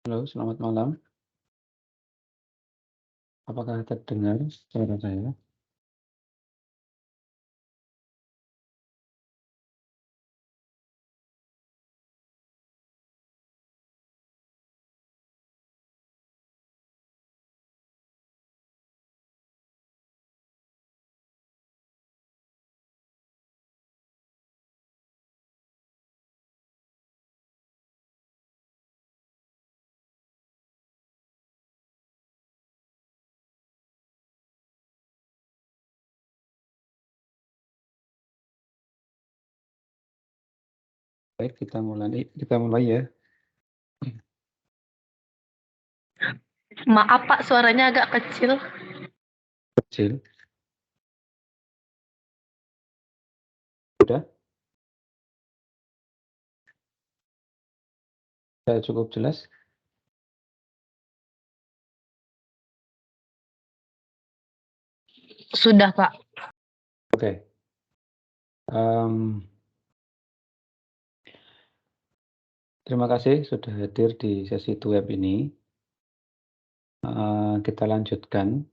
Halo, selamat malam. Apakah terdengar suara saya? Baik, kita mulai ya. Maaf Pak, suaranya agak kecil. Kecil. Sudah? Saya cukup jelas? Sudah Pak. Oke. Terima kasih sudah hadir di sesi web ini. Kita lanjutkan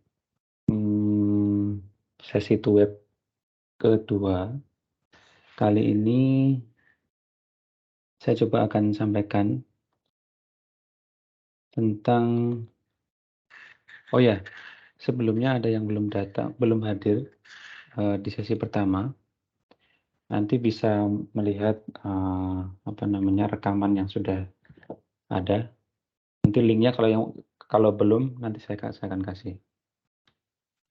sesi web kedua. Kali ini saya coba akan sampaikan tentang, oh ya, sebelumnya ada yang belum hadir di sesi pertama. Nanti bisa melihat rekaman yang sudah ada. Nanti linknya kalau belum nanti saya akan kasih.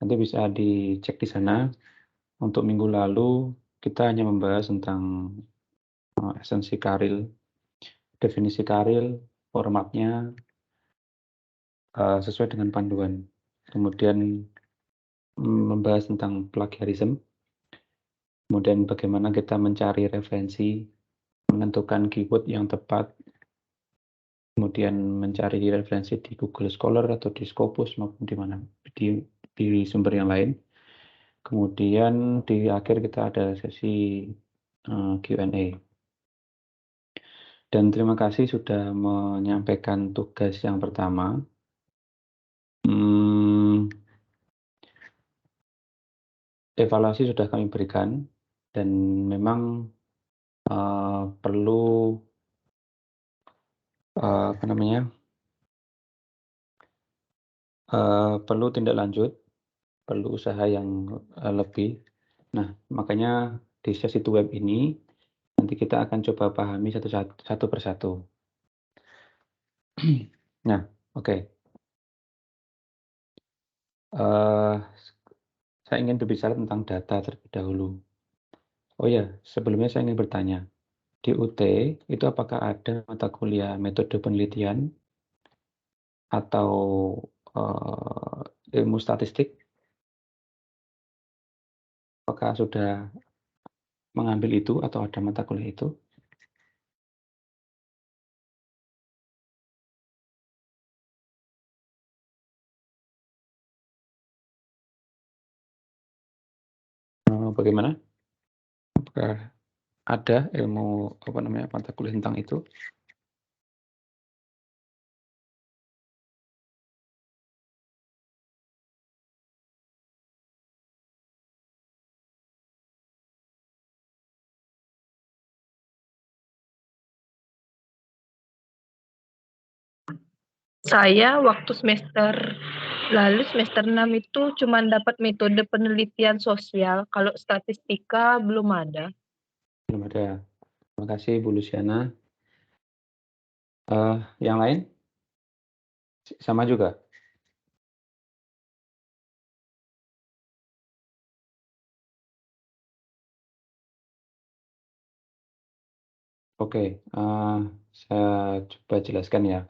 Nanti bisa dicek di sana. Untuk minggu lalu kita hanya membahas tentang esensi karil, definisi karil, formatnya sesuai dengan panduan. Kemudian membahas tentang plagiarism. Kemudian bagaimana kita mencari referensi, menentukan keyword yang tepat, kemudian mencari referensi di Google Scholar atau di Scopus maupun di sumber yang lain. Kemudian di akhir kita ada sesi Q&A. Dan terima kasih sudah menyampaikan tugas yang pertama. Evaluasi sudah kami berikan dan memang perlu perlu tindak lanjut, perlu usaha yang lebih. Nah, makanya di sesi web ini nanti kita akan coba pahami satu persatu. Nah, oke. Saya ingin berbicara tentang data terlebih dahulu. Oh ya, sebelumnya saya ingin bertanya, di UT itu apakah ada mata kuliah metode penelitian atau ilmu statistik? Apakah sudah mengambil itu atau ada mata kuliah itu? Bagaimana? Apakah ada mata kuliah tentang itu? Saya waktu semester lalu semester 6 itu cuma dapat metode penelitian sosial. Kalau statistika belum ada. Belum ada. Terima kasih Bu Luciana. Yang lain? Sama juga? Oke, saya coba jelaskan ya.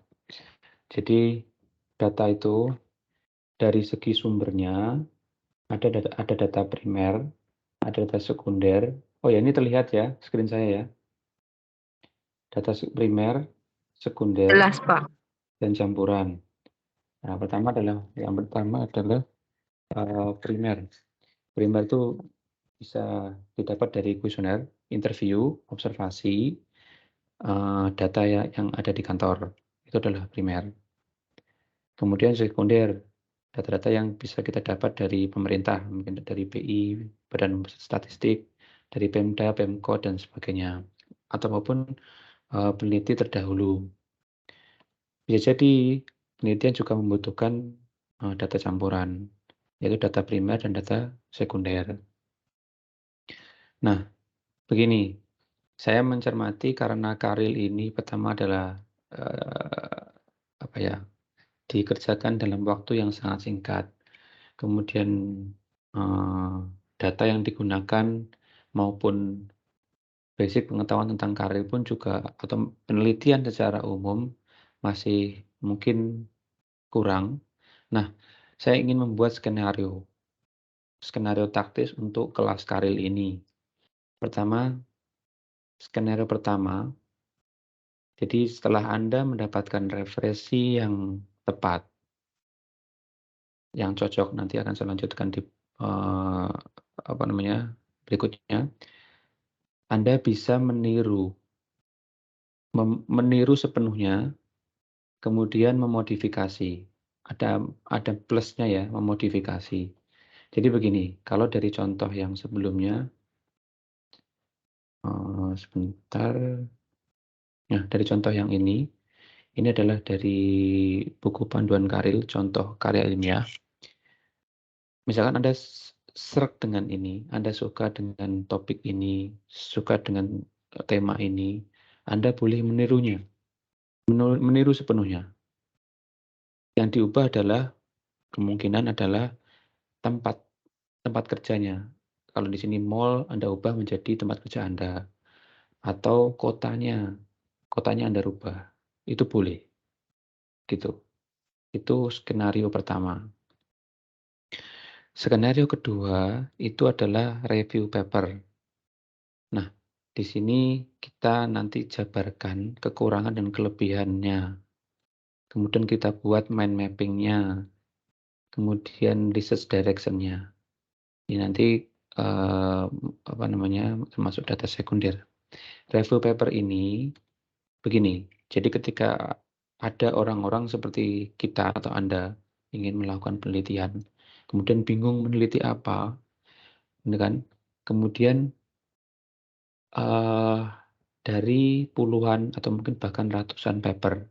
Jadi data itu dari segi sumbernya ada data primer, ada data sekunder. Oh ya, ini terlihat ya screen saya ya. Data primer, sekunder, Jelas Pak. dan campuran. Nah, yang pertama adalah primer. Primer itu bisa didapat dari kuesioner, interview, observasi, data yang ada di kantor. itu adalah primer. Kemudian sekunder, data-data yang bisa kita dapat dari pemerintah, mungkin dari BI, Badan Pusat Statistik, dari Pemda, Pemkot, dan sebagainya. Atau maupun peneliti terdahulu. Bisa jadi penelitian juga membutuhkan data campuran, yaitu data primer dan data sekunder. Nah, begini, saya mencermati karena Karil ini pertama adalah dikerjakan dalam waktu yang sangat singkat. Kemudian data yang digunakan maupun basic pengetahuan tentang Karil pun juga atau penelitian secara umum masih mungkin kurang. Nah, saya ingin membuat skenario taktis untuk kelas Karil ini. Skenario pertama, jadi setelah Anda mendapatkan referensi yang tepat, yang cocok, nanti akan saya lanjutkan di berikutnya, Anda bisa meniru sepenuhnya, kemudian memodifikasi. Ada plusnya ya, memodifikasi. Jadi begini, kalau dari contoh yang sebelumnya, sebentar. Nah, dari contoh yang ini adalah dari buku panduan Karil, contoh karya ilmiah. Misalkan Anda sreg dengan ini, Anda suka dengan topik ini, suka dengan tema ini, Anda boleh menirunya, meniru sepenuhnya. Yang diubah adalah kemungkinan adalah tempat kerjanya. Kalau di sini mall, Anda ubah menjadi tempat kerja Anda. Atau kotanya Anda rubah. Itu boleh. Gitu. Itu skenario pertama. Skenario kedua itu adalah review paper. Nah, di sini kita nanti jabarkan kekurangan dan kelebihannya. Kemudian kita buat mind mapping-nya. Kemudian research direction-nya. Ini nanti termasuk data sekunder. Review paper ini begini. Jadi ketika ada orang-orang seperti kita atau Anda ingin melakukan penelitian, kemudian bingung meneliti apa, kan? Kemudian dari puluhan atau mungkin bahkan ratusan paper,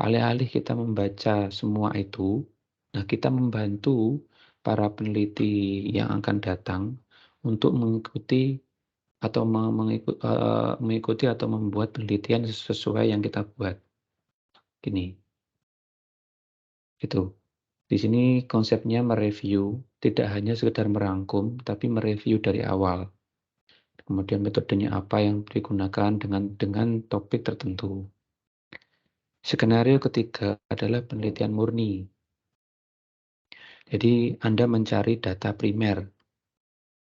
alih-alih kita membaca semua itu, nah kita membantu para peneliti yang akan datang untuk mengikuti atau mengikuti atau membuat penelitian sesuai yang kita buat. Gini, itu. Di sini konsepnya mereview, tidak hanya sekedar merangkum, tapi mereview dari awal. Kemudian metodenya apa yang digunakan dengan topik tertentu. Skenario ketiga adalah penelitian murni. Jadi Anda mencari data primer,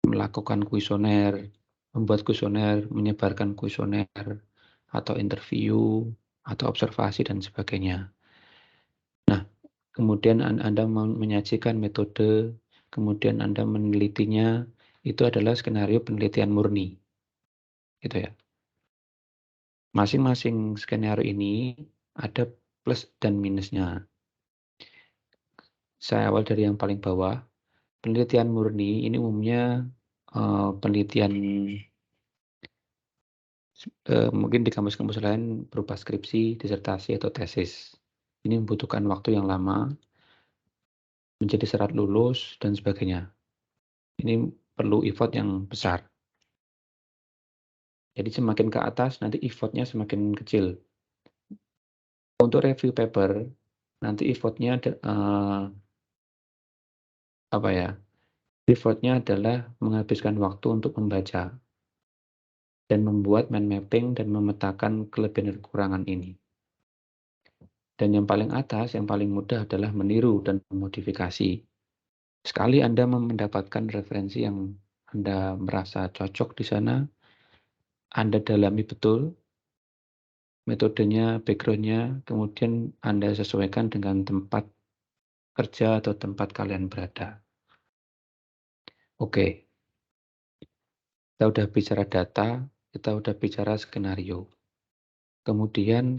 melakukan kuesioner, membuat kuesioner, menyebarkan kuesioner, atau interview, atau observasi, dan sebagainya. Nah, kemudian Anda menyajikan metode, kemudian Anda menelitinya, itu adalah skenario penelitian murni. Gitu ya. Masing-masing skenario ini ada plus dan minusnya. Saya awal dari yang paling bawah. Penelitian murni ini umumnya penelitian mungkin di kampus-kampus lain berupa skripsi, disertasi, atau tesis. Ini membutuhkan waktu yang lama, menjadi syarat lulus, dan sebagainya. Ini perlu effort yang besar. Jadi semakin ke atas, nanti effortnya semakin kecil. Untuk review paper, nanti effortnya effortnya adalah menghabiskan waktu untuk membaca dan membuat mind mapping dan memetakan kelebihan dan kekurangan ini. Dan yang paling atas, yang paling mudah adalah meniru dan memodifikasi. Sekali Anda mendapatkan referensi yang Anda merasa cocok di sana, Anda dalami betul metodenya, background-nya, kemudian Anda sesuaikan dengan tempat kerja atau tempat kalian berada. Oke, kita udah bicara data, kita udah bicara skenario. Kemudian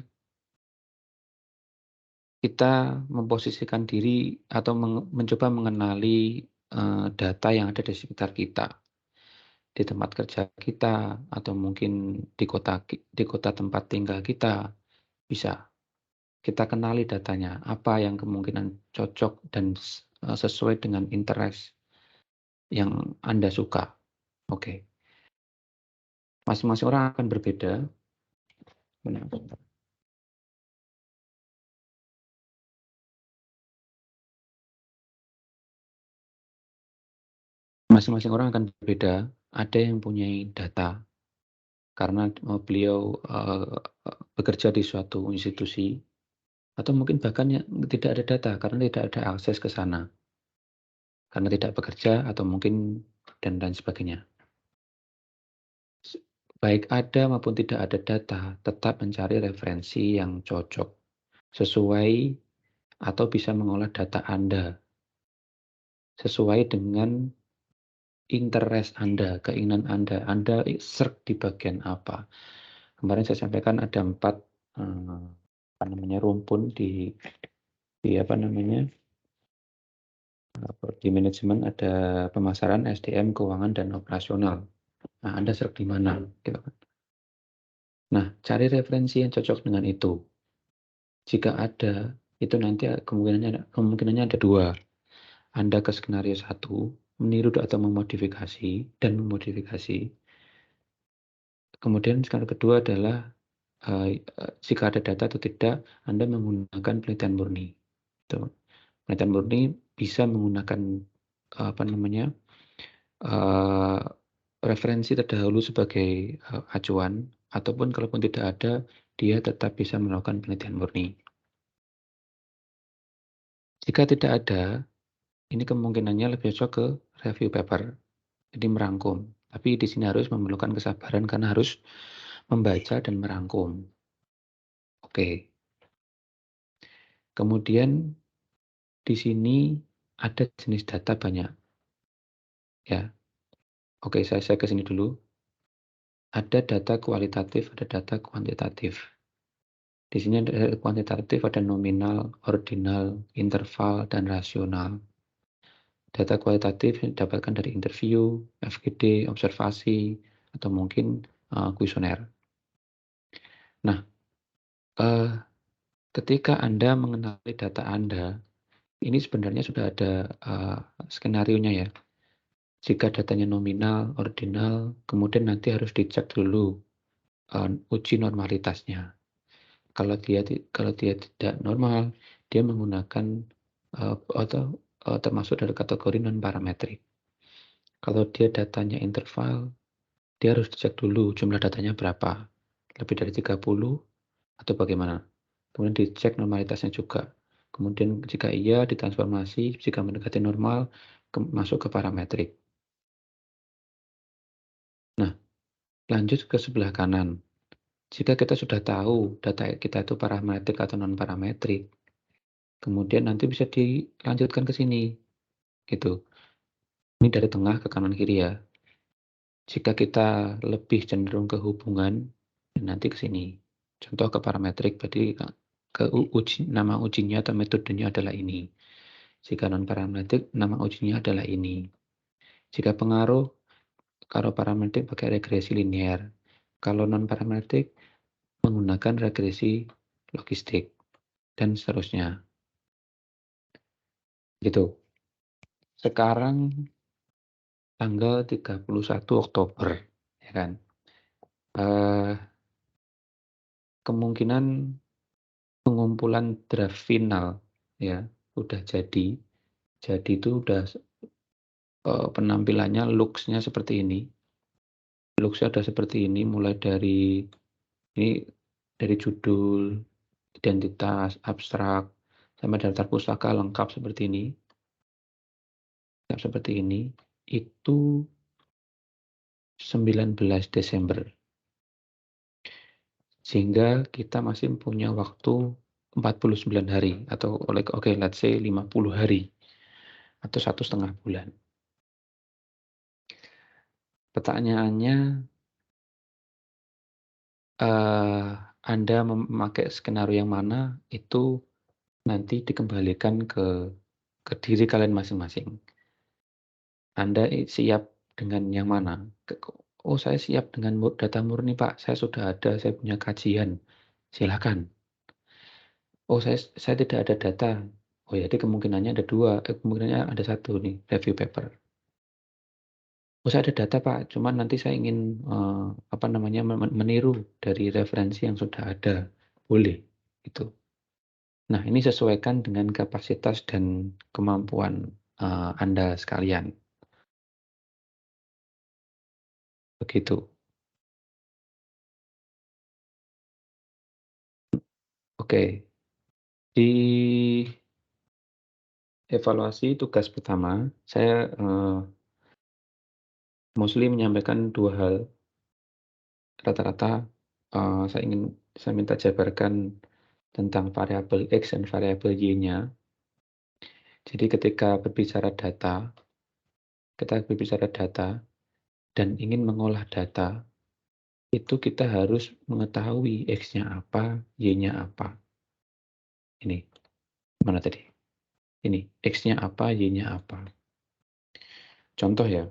kita memposisikan diri atau mencoba mengenali, data yang ada di sekitar kita, di tempat kerja kita, atau mungkin di kota tempat tinggal kita, bisa. Kita kenali datanya, apa yang kemungkinan cocok dan sesuai dengan interest yang Anda suka. Oke. Masing-masing orang akan berbeda. Masing-masing orang akan berbeda. Ada yang punya data karena beliau bekerja di suatu institusi, atau mungkin bahkan tidak ada data karena tidak ada akses ke sana, karena tidak bekerja atau mungkin dan lain sebagainya. Baik ada maupun tidak ada data, tetap mencari referensi yang cocok, sesuai atau bisa mengolah data Anda, sesuai dengan interest Anda, keinginan Anda serk di bagian apa. Kemarin saya sampaikan ada 4 rumpun di manajemen, ada pemasaran, SDM, keuangan, dan operasional. Nah, Anda serk di mana? Gitu kan. Nah, cari referensi yang cocok dengan itu. Jika ada, itu nanti kemungkinannya ada 2. Anda ke skenario 1, meniru atau memodifikasi. Kemudian skenario kedua adalah jika ada data atau tidak, Anda menggunakan penelitian murni. Gitu. Penelitian murni bisa menggunakan referensi terdahulu sebagai acuan, ataupun kalaupun tidak ada, dia tetap bisa melakukan penelitian murni. Jika tidak ada, ini kemungkinannya lebih cocok ke review paper, jadi merangkum. Tapi di sini harus memerlukan kesabaran karena harus membaca dan merangkum. Oke. Kemudian di sini ada jenis data banyak. Ya. Oke, saya ke sini dulu. Ada data kualitatif, ada data kuantitatif. Di sini ada kuantitatif, ada nominal, ordinal, interval, dan rasional. Data kualitatif didapatkan dari interview, FGD, observasi, atau mungkin kuesioner. Nah, ketika Anda mengenali data Anda, ini sebenarnya sudah ada skenarionya ya. Jika datanya nominal, ordinal, kemudian nanti harus dicek dulu uji normalitasnya. Kalau dia tidak normal, dia menggunakan atau termasuk dari kategori non parametrik. Kalau dia datanya interval, dia harus dicek dulu jumlah datanya berapa, lebih dari 30 atau bagaimana. Kemudian dicek normalitasnya juga. Kemudian jika iya ditransformasi, jika mendekati normal, masuk ke parametrik. Nah, lanjut ke sebelah kanan. Jika kita sudah tahu data kita itu parametrik atau non parametrik, kemudian nanti bisa dilanjutkan ke sini, gitu. Ini dari tengah ke kanan kiri ya. Jika kita lebih cenderung ke hubungan, nanti ke sini. Contoh ke parametrik, berarti nama ujinya atau metodenya adalah ini. Jika non parametrik, nama ujinya adalah ini. Jika pengaruh, kalau parametrik pakai regresi linear. Kalau non parametrik, menggunakan regresi logistik, dan seterusnya. Gitu. Sekarang tanggal 31 Oktober, ya kan. Kemungkinan pengumpulan draft final ya udah jadi. Jadi itu udah penampilannya looks-nya seperti ini. Looks-nya udah seperti ini mulai dari judul, identitas, abstrak, sampai daftar pustaka lengkap seperti ini. Itu 19 Desember. Sehingga kita masih punya waktu 49 hari atau let's say 50 hari atau 1,5 bulan. Pertanyaannya, Anda memakai skenario yang mana, itu nanti dikembalikan ke diri kalian masing-masing. Anda siap dengan yang mana? Oh, saya siap dengan data murni, Pak. Saya sudah ada, saya punya kajian. Silakan. Oh, saya tidak ada data. Oh, jadi kemungkinannya ada dua. Kemungkinannya ada satu nih, review paper. Oh, saya ada data, Pak. Cuman nanti saya ingin meniru dari referensi yang sudah ada. Boleh, itu. Nah, ini sesuaikan dengan kapasitas dan kemampuan Anda sekalian. Begitu. Oke. Di evaluasi tugas pertama, saya mostly menyampaikan dua hal. Rata-rata saya minta jabarkan tentang variabel X dan variabel Y-nya. Jadi ketika kita berbicara data dan ingin mengolah data, itu kita harus mengetahui X-nya apa, Y-nya apa. Ini, mana tadi? Ini, X-nya apa, Y-nya apa. Contoh ya,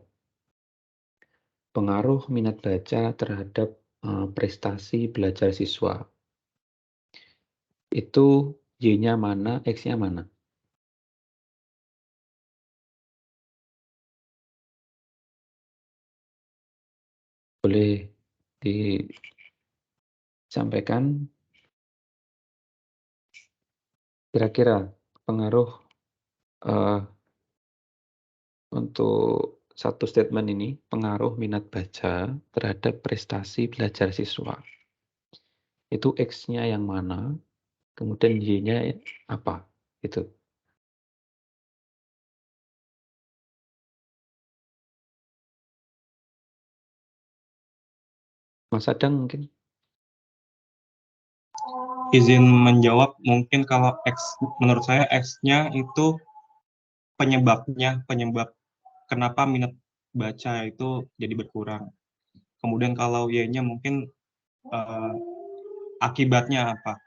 pengaruh minat baca terhadap prestasi belajar siswa. Itu Y-nya mana, X-nya mana? Boleh disampaikan kira-kira pengaruh untuk satu statement ini, pengaruh minat baca terhadap prestasi belajar siswa. Itu X-nya yang mana, kemudian Y-nya apa? Itu. Mas Adang mungkin? Izin menjawab, mungkin kalau menurut saya X-nya itu penyebab kenapa minat baca itu jadi berkurang. Kemudian kalau Y-nya mungkin akibatnya apa,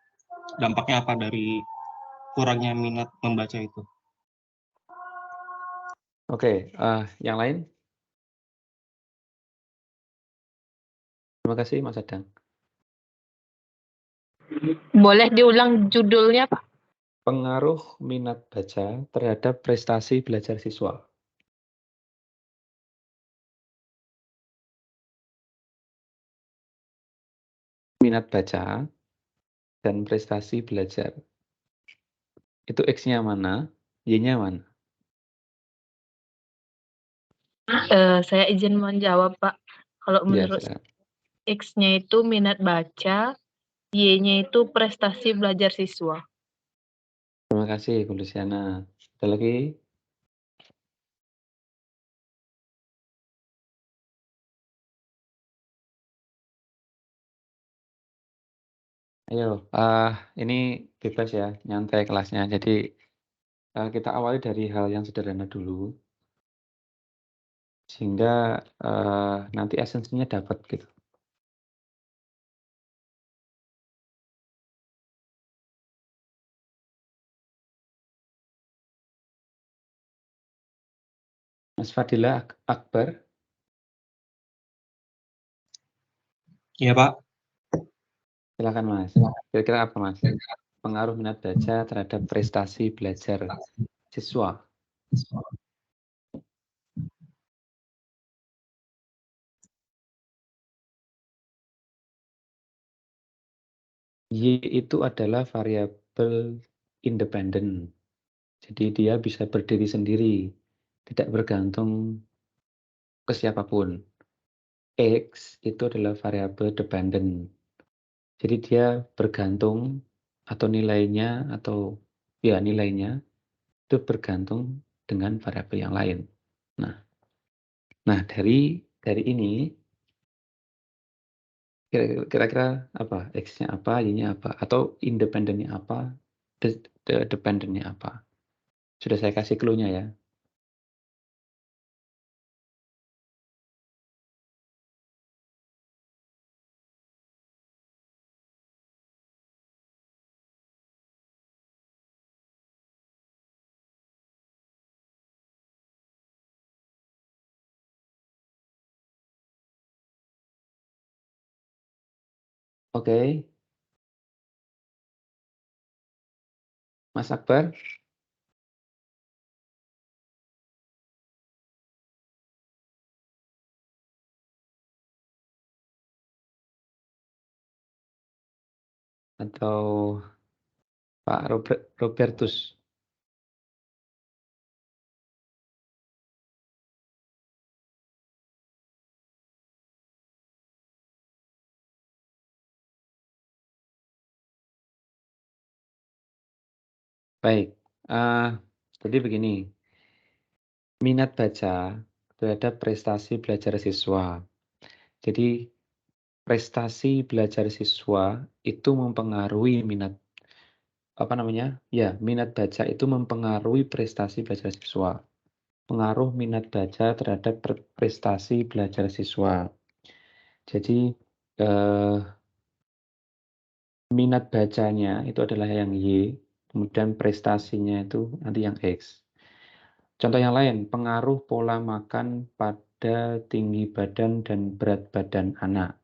dampaknya apa dari kurangnya minat membaca itu. Oke, yang lain? Terima kasih Mas Adang. Boleh diulang judulnya, Pak? Pengaruh minat baca terhadap prestasi belajar siswa. Minat baca dan prestasi belajar. Itu X-nya mana, Y-nya mana? Saya izin menjawab, Pak. Kalau Ya, menurut X-nya itu minat baca, Y-nya itu prestasi belajar siswa. terima kasih Bu Luciana. Ada lagi? Ayo, ini bebas ya, nyantai kelasnya. Jadi kita awali dari hal yang sederhana dulu, sehingga nanti esensinya dapat gitu. Mas Fadila Akbar. Iya, Pak. Silakan Mas. Kira-kira apa Mas? Pengaruh minat baca terhadap prestasi belajar siswa. Y itu adalah variabel independen. Jadi dia bisa berdiri sendiri, tidak bergantung ke siapapun. X itu adalah variabel dependen. Jadi dia bergantung atau nilainya itu bergantung dengan variabel yang lain. Nah dari ini kira-kira apa? X-nya apa, Y-nya apa, atau independennya apa, dependennya apa? Sudah saya kasih clue-nya ya. Oke. Mas Akbar? Atau Pak Robertus? Baik, jadi begini, minat baca terhadap prestasi belajar siswa. Jadi prestasi belajar siswa itu mempengaruhi minat minat baca itu mempengaruhi prestasi belajar siswa. Pengaruh minat baca terhadap prestasi belajar siswa. Jadi minat bacanya itu adalah yang Y, kemudian prestasinya itu nanti yang X. Contoh yang lain, pengaruh pola makan pada tinggi badan dan berat badan anak.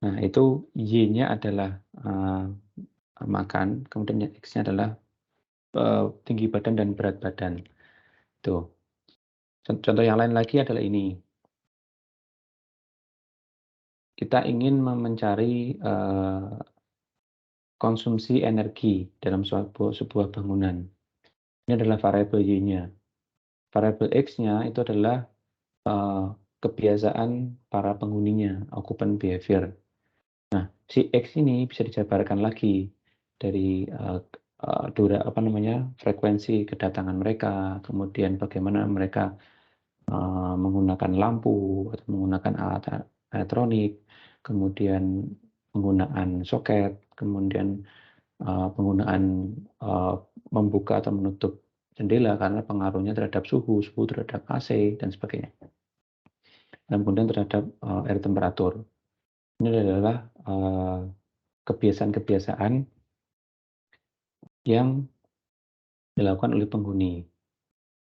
Nah, itu Y-nya adalah makan, kemudian yang X-nya adalah tinggi badan dan berat badan. Tuh. Contoh yang lain lagi adalah ini. Kita ingin mencari konsumsi energi dalam sebuah bangunan. Ini adalah variabel Y-nya. Variabel X-nya itu adalah kebiasaan para penghuninya, occupant behavior. Nah, si X ini bisa dijabarkan lagi dari frekuensi kedatangan mereka, kemudian bagaimana mereka menggunakan lampu atau menggunakan alat elektronik, kemudian penggunaan soket, kemudian penggunaan membuka atau menutup jendela karena pengaruhnya terhadap suhu terhadap AC dan sebagainya. Dan kemudian terhadap air temperatur. Ini adalah kebiasaan-kebiasaan yang dilakukan oleh penghuni.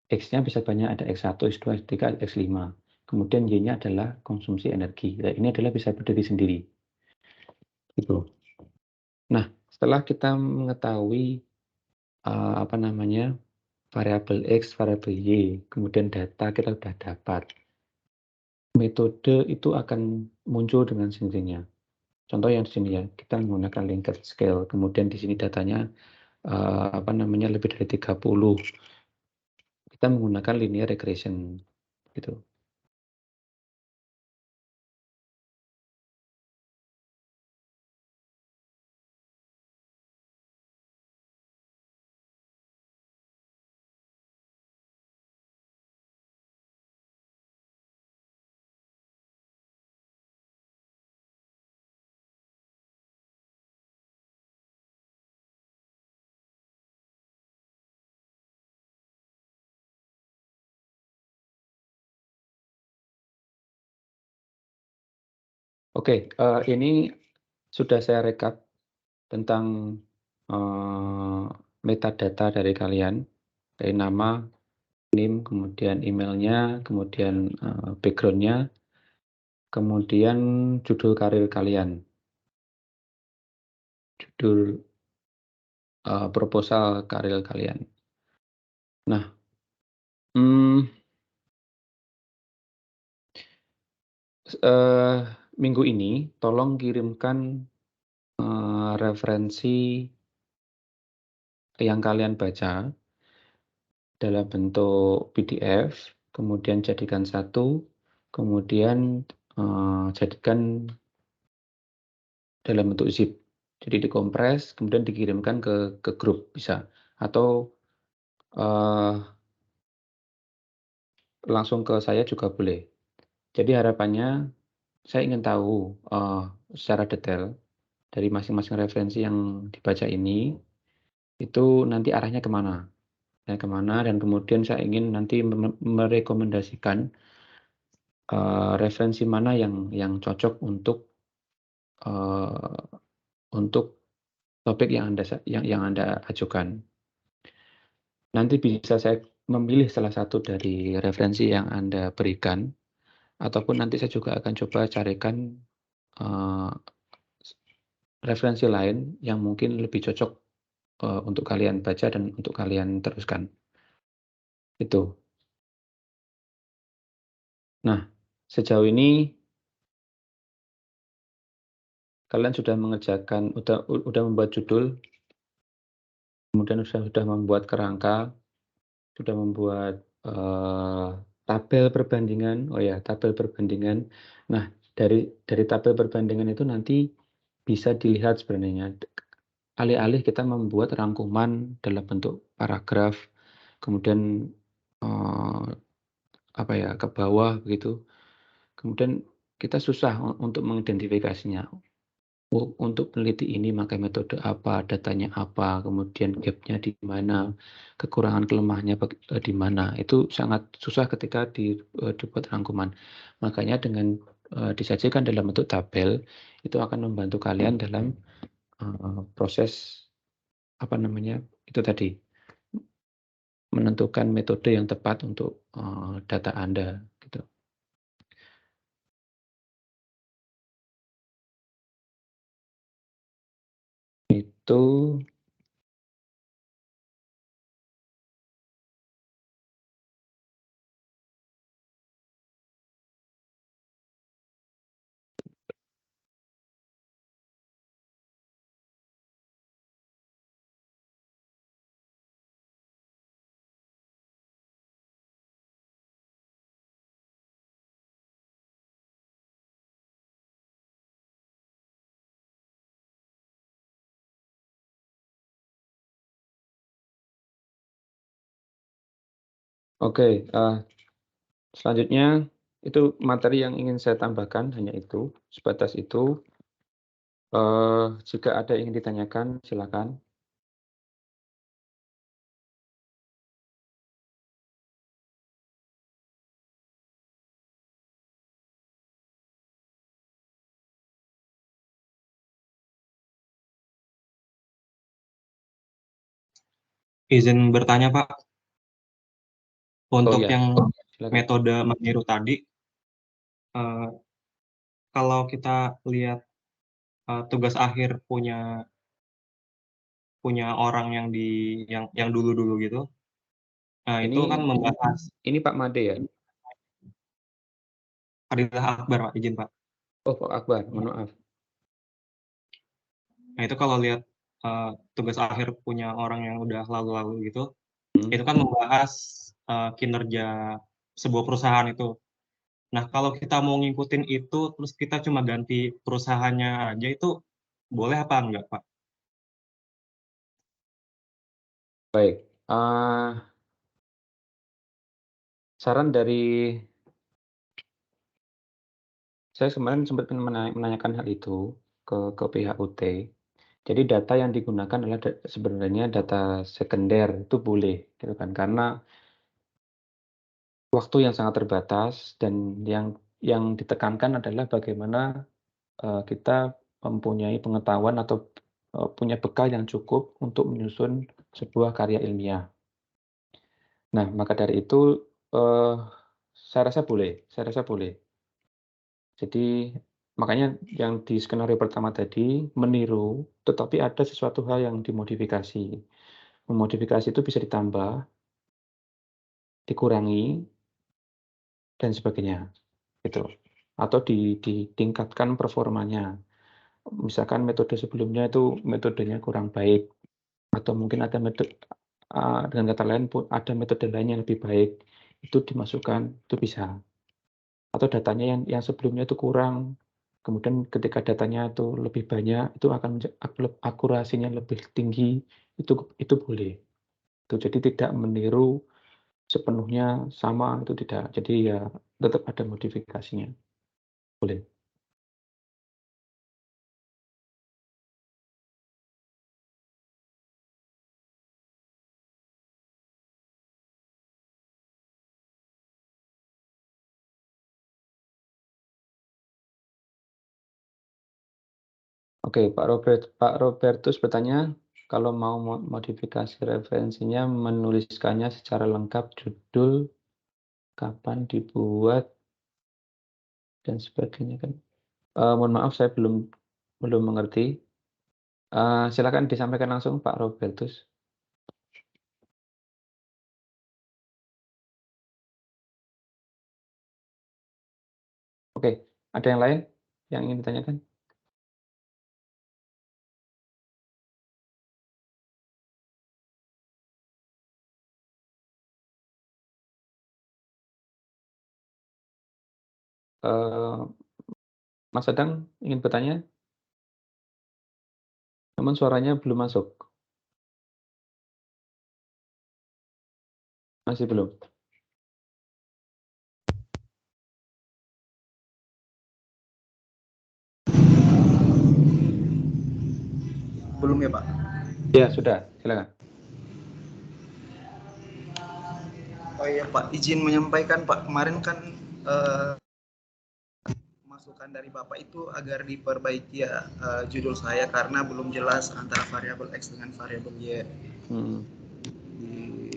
X-nya bisa banyak, ada X1, X2, X3, X5. Kemudian Y-nya adalah konsumsi energi. Nah, ini adalah bisa berdiri sendiri. Gitu. Nah, setelah kita mengetahui variabel X, variabel Y, kemudian data kita sudah dapat, metode itu akan muncul dengan sendirinya. Contoh yang di sini ya, kita menggunakan Likert scale, kemudian di sini datanya lebih dari 30. Kita menggunakan linear regression gitu. Oke, ini sudah saya rekap tentang metadata dari kalian, dari nama, NIM, kemudian emailnya, kemudian background-nya, kemudian judul karir kalian, judul proposal karir kalian. Nah, minggu ini tolong kirimkan referensi yang kalian baca dalam bentuk PDF, kemudian jadikan satu, kemudian jadikan dalam bentuk zip. Jadi dikompres, kemudian dikirimkan ke grup bisa, atau langsung ke saya juga boleh. Jadi harapannya saya ingin tahu secara detail dari masing-masing referensi yang dibaca ini, itu nanti arahnya kemana. Dan kemudian saya ingin nanti merekomendasikan referensi mana yang cocok untuk topik yang Anda ajukan. Nanti bisa saya memilih salah satu dari referensi yang Anda berikan, ataupun nanti saya juga akan coba carikan referensi lain yang mungkin lebih cocok untuk kalian baca dan untuk kalian teruskan. Itu. Nah, sejauh ini kalian sudah mengerjakan, udah membuat judul, kemudian sudah membuat kerangka, sudah membuat tabel perbandingan. Oh ya, tabel perbandingan. Nah, dari tabel perbandingan itu nanti bisa dilihat sebenarnya. Alih-alih kita membuat rangkuman dalam bentuk paragraf, kemudian ke bawah begitu. Kemudian kita susah untuk mengidentifikasinya. Untuk peneliti ini pakai metode apa, datanya apa, kemudian gap-nya di mana, kekurangan kelemahannya di mana. Itu sangat susah ketika dibuat rangkuman. Makanya dengan disajikan dalam bentuk tabel, itu akan membantu kalian dalam proses itu tadi, menentukan metode yang tepat untuk data Anda. Gitu. Itu oke. Selanjutnya, itu materi yang ingin saya tambahkan, hanya itu, sebatas itu. Jika ada yang ingin ditanyakan, silakan. Izin bertanya, Pak. Untuk ya, yang silakan. metode meniru tadi, kalau kita lihat tugas akhir punya orang yang dulu-dulu gitu, itu kan membahas Ini Pak Made ya? Fadilah Akbar, Pak, izin, Pak. Oh, Pak Akbar, mohon maaf. Nah, itu kalau lihat tugas akhir punya orang yang udah lalu-lalu gitu, itu kan membahas kinerja sebuah perusahaan itu. Nah, kalau kita mau ngikutin itu, terus kita cuma ganti perusahaannya aja, itu boleh apa enggak, Pak? Baik. Saran dari saya kemarin sempat menanyakan hal itu ke pihak UT. Jadi data yang digunakan adalah sebenarnya data sekunder, itu boleh, gitu kan? Karena waktu yang sangat terbatas dan yang ditekankan adalah bagaimana kita mempunyai pengetahuan atau punya bekal yang cukup untuk menyusun sebuah karya ilmiah. Nah, maka dari itu saya rasa boleh. Jadi makanya yang di skenario pertama tadi meniru, tetapi ada sesuatu hal yang dimodifikasi. Memodifikasi itu bisa ditambah, dikurangi, dan sebagainya, gitu. Atau ditingkatkan performanya. Misalkan metode sebelumnya itu metodenya kurang baik, atau mungkin ada metode dengan kata lain ada metode lain yang lebih baik, itu dimasukkan, itu bisa. Atau datanya yang sebelumnya itu kurang, kemudian ketika datanya itu lebih banyak, itu akan akurasinya lebih tinggi, itu boleh. Itu jadi tidak meniru sepenuhnya sama, itu tidak. Jadi ya tetap ada modifikasinya. Boleh. Oke, Pak Robertus bertanya, kalau mau modifikasi referensinya, menuliskannya secara lengkap, judul, kapan dibuat, dan sebagainya kan. Mohon maaf saya belum mengerti. Silakan disampaikan langsung Pak Robertus. Oke, ada yang lain yang ingin ditanyakan? Mas Adang ingin bertanya? Namun suaranya belum masuk. Masih belum? Belum ya Pak? Ya, sudah. Silakan. Oh iya Pak, izin menyampaikan Pak, kemarin kan masukan dari Bapak itu agar diperbaiki ya judul saya karena belum jelas antara variabel X dengan variabel Y di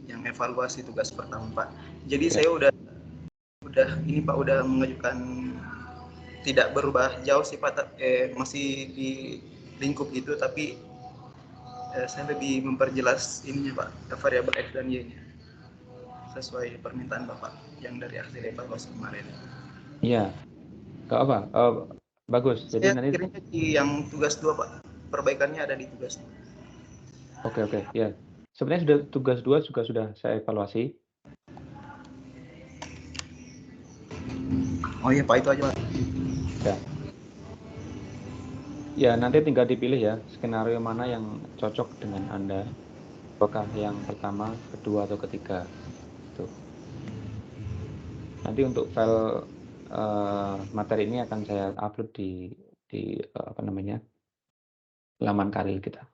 yang evaluasi tugas pertama Pak. Jadi Ya. saya udah ini Pak udah mengajukan tidak berubah jauh sih Pak, masih di lingkup gitu tapi saya lebih memperjelas ininya Pak, variabel X dan Y-nya sesuai permintaan Bapak yang dari hasil evaluasi kemarin. Iya, nggak apa. Bagus. Jadi Saya nanti. akhirnya di yang tugas 2 Pak, perbaikannya ada di tugas 2. Oke, ya. Sebenarnya sudah tugas 2 juga sudah saya evaluasi. Oh iya Pak, itu aja Pak. Ya. Ya, nanti tinggal dipilih ya, skenario mana yang cocok dengan Anda. Apakah yang pertama, kedua, atau ketiga. Tuh. Nanti untuk file materi ini akan saya upload di apa namanya, laman karir kita.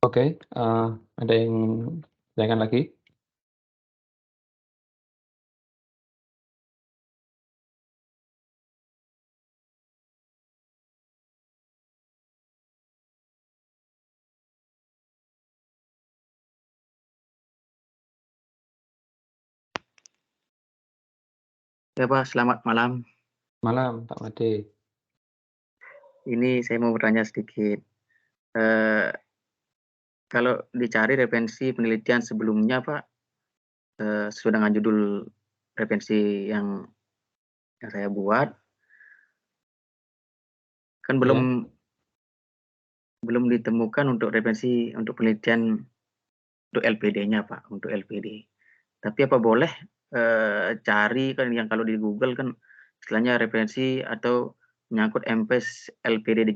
Oke, ada yang tanyakan lagi? Ya Pak, selamat malam. Malam, Pak Made. Ini saya mau bertanya sedikit. Kalau dicari referensi penelitian sebelumnya Pak, sesuai dengan judul referensi yang saya buat, kan belum ditemukan untuk referensi untuk penelitian untuk LPD-nya Pak, untuk LPD. Tapi apa boleh cari kan yang kalau di Google kan istilahnya referensi atau menyangkut MPes LPD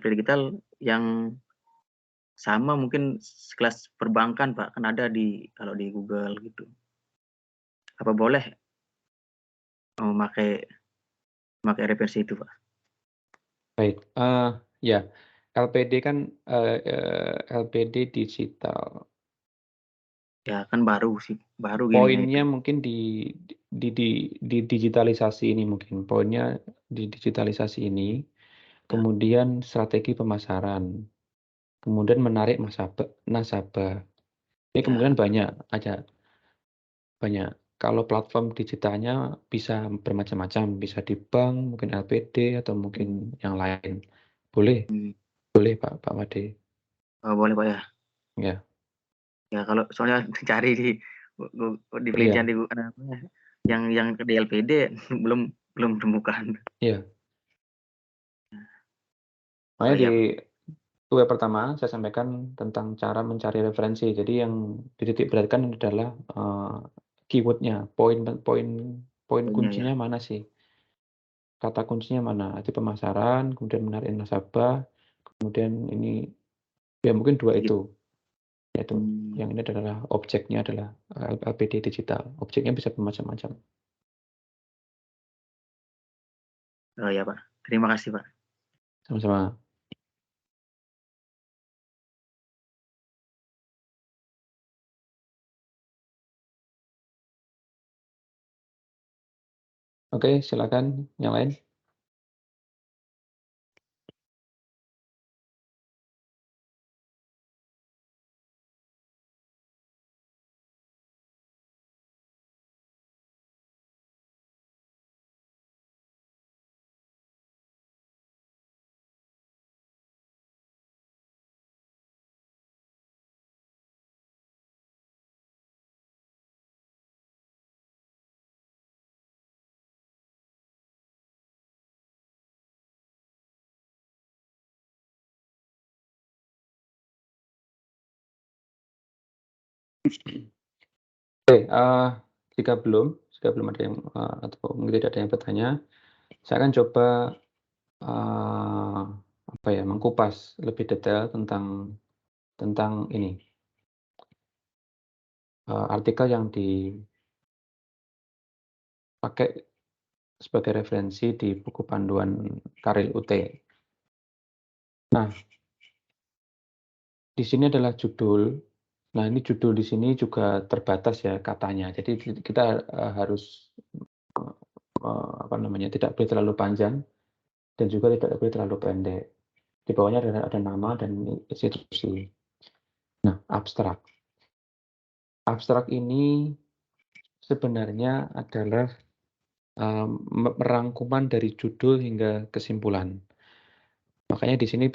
digital yang sama mungkin sekelas perbankan Pak, kan ada kalau di Google gitu. Apa boleh memakai referensi itu Pak? Baik, ya, LPD kan LPD digital. Ya kan baru gini Poinnya mungkin di digitalisasi ini mungkin. Poinnya di digitalisasi ini, kemudian strategi pemasaran, kemudian menarik nasabah. Ini kemungkinan banyak. Kalau platform digitalnya bisa bermacam-macam, bisa di bank, mungkin LPD atau mungkin yang lain. Boleh Pak Made. boleh Pak ya. Ya. Ya kalau soalnya cari di penelitian di yang di LPD belum temukan. Iya. Makanya di web pertama saya sampaikan tentang cara mencari referensi. Jadi yang dititik beratkan adalah keyword-nya, poin kuncinya mana sih? Kata kuncinya mana? Itu pemasaran, kemudian menarik nasabah, kemudian ini ya mungkin 2 itu. Yaitu yang ini adalah objeknya adalah LPD digital. Objeknya bisa bermacam-macam. Oh ya Pak. Terima kasih Pak. Sama-sama. Oke, silakan yang lain. Oke, jika belum ada yang, atau mungkin tidak ada yang bertanya, saya akan coba, mengkupas lebih detail tentang ini, artikel yang dipakai sebagai referensi di buku panduan Karir UT. Nah, di sini adalah judul. Nah, ini judul di sini juga terbatas ya katanya. Jadi kita harus tidak boleh terlalu panjang dan juga tidak boleh terlalu pendek. Di bawahnya ada nama dan institusi. Nah, abstrak. Abstrak ini sebenarnya adalah merangkuman dari judul hingga kesimpulan. Makanya di sini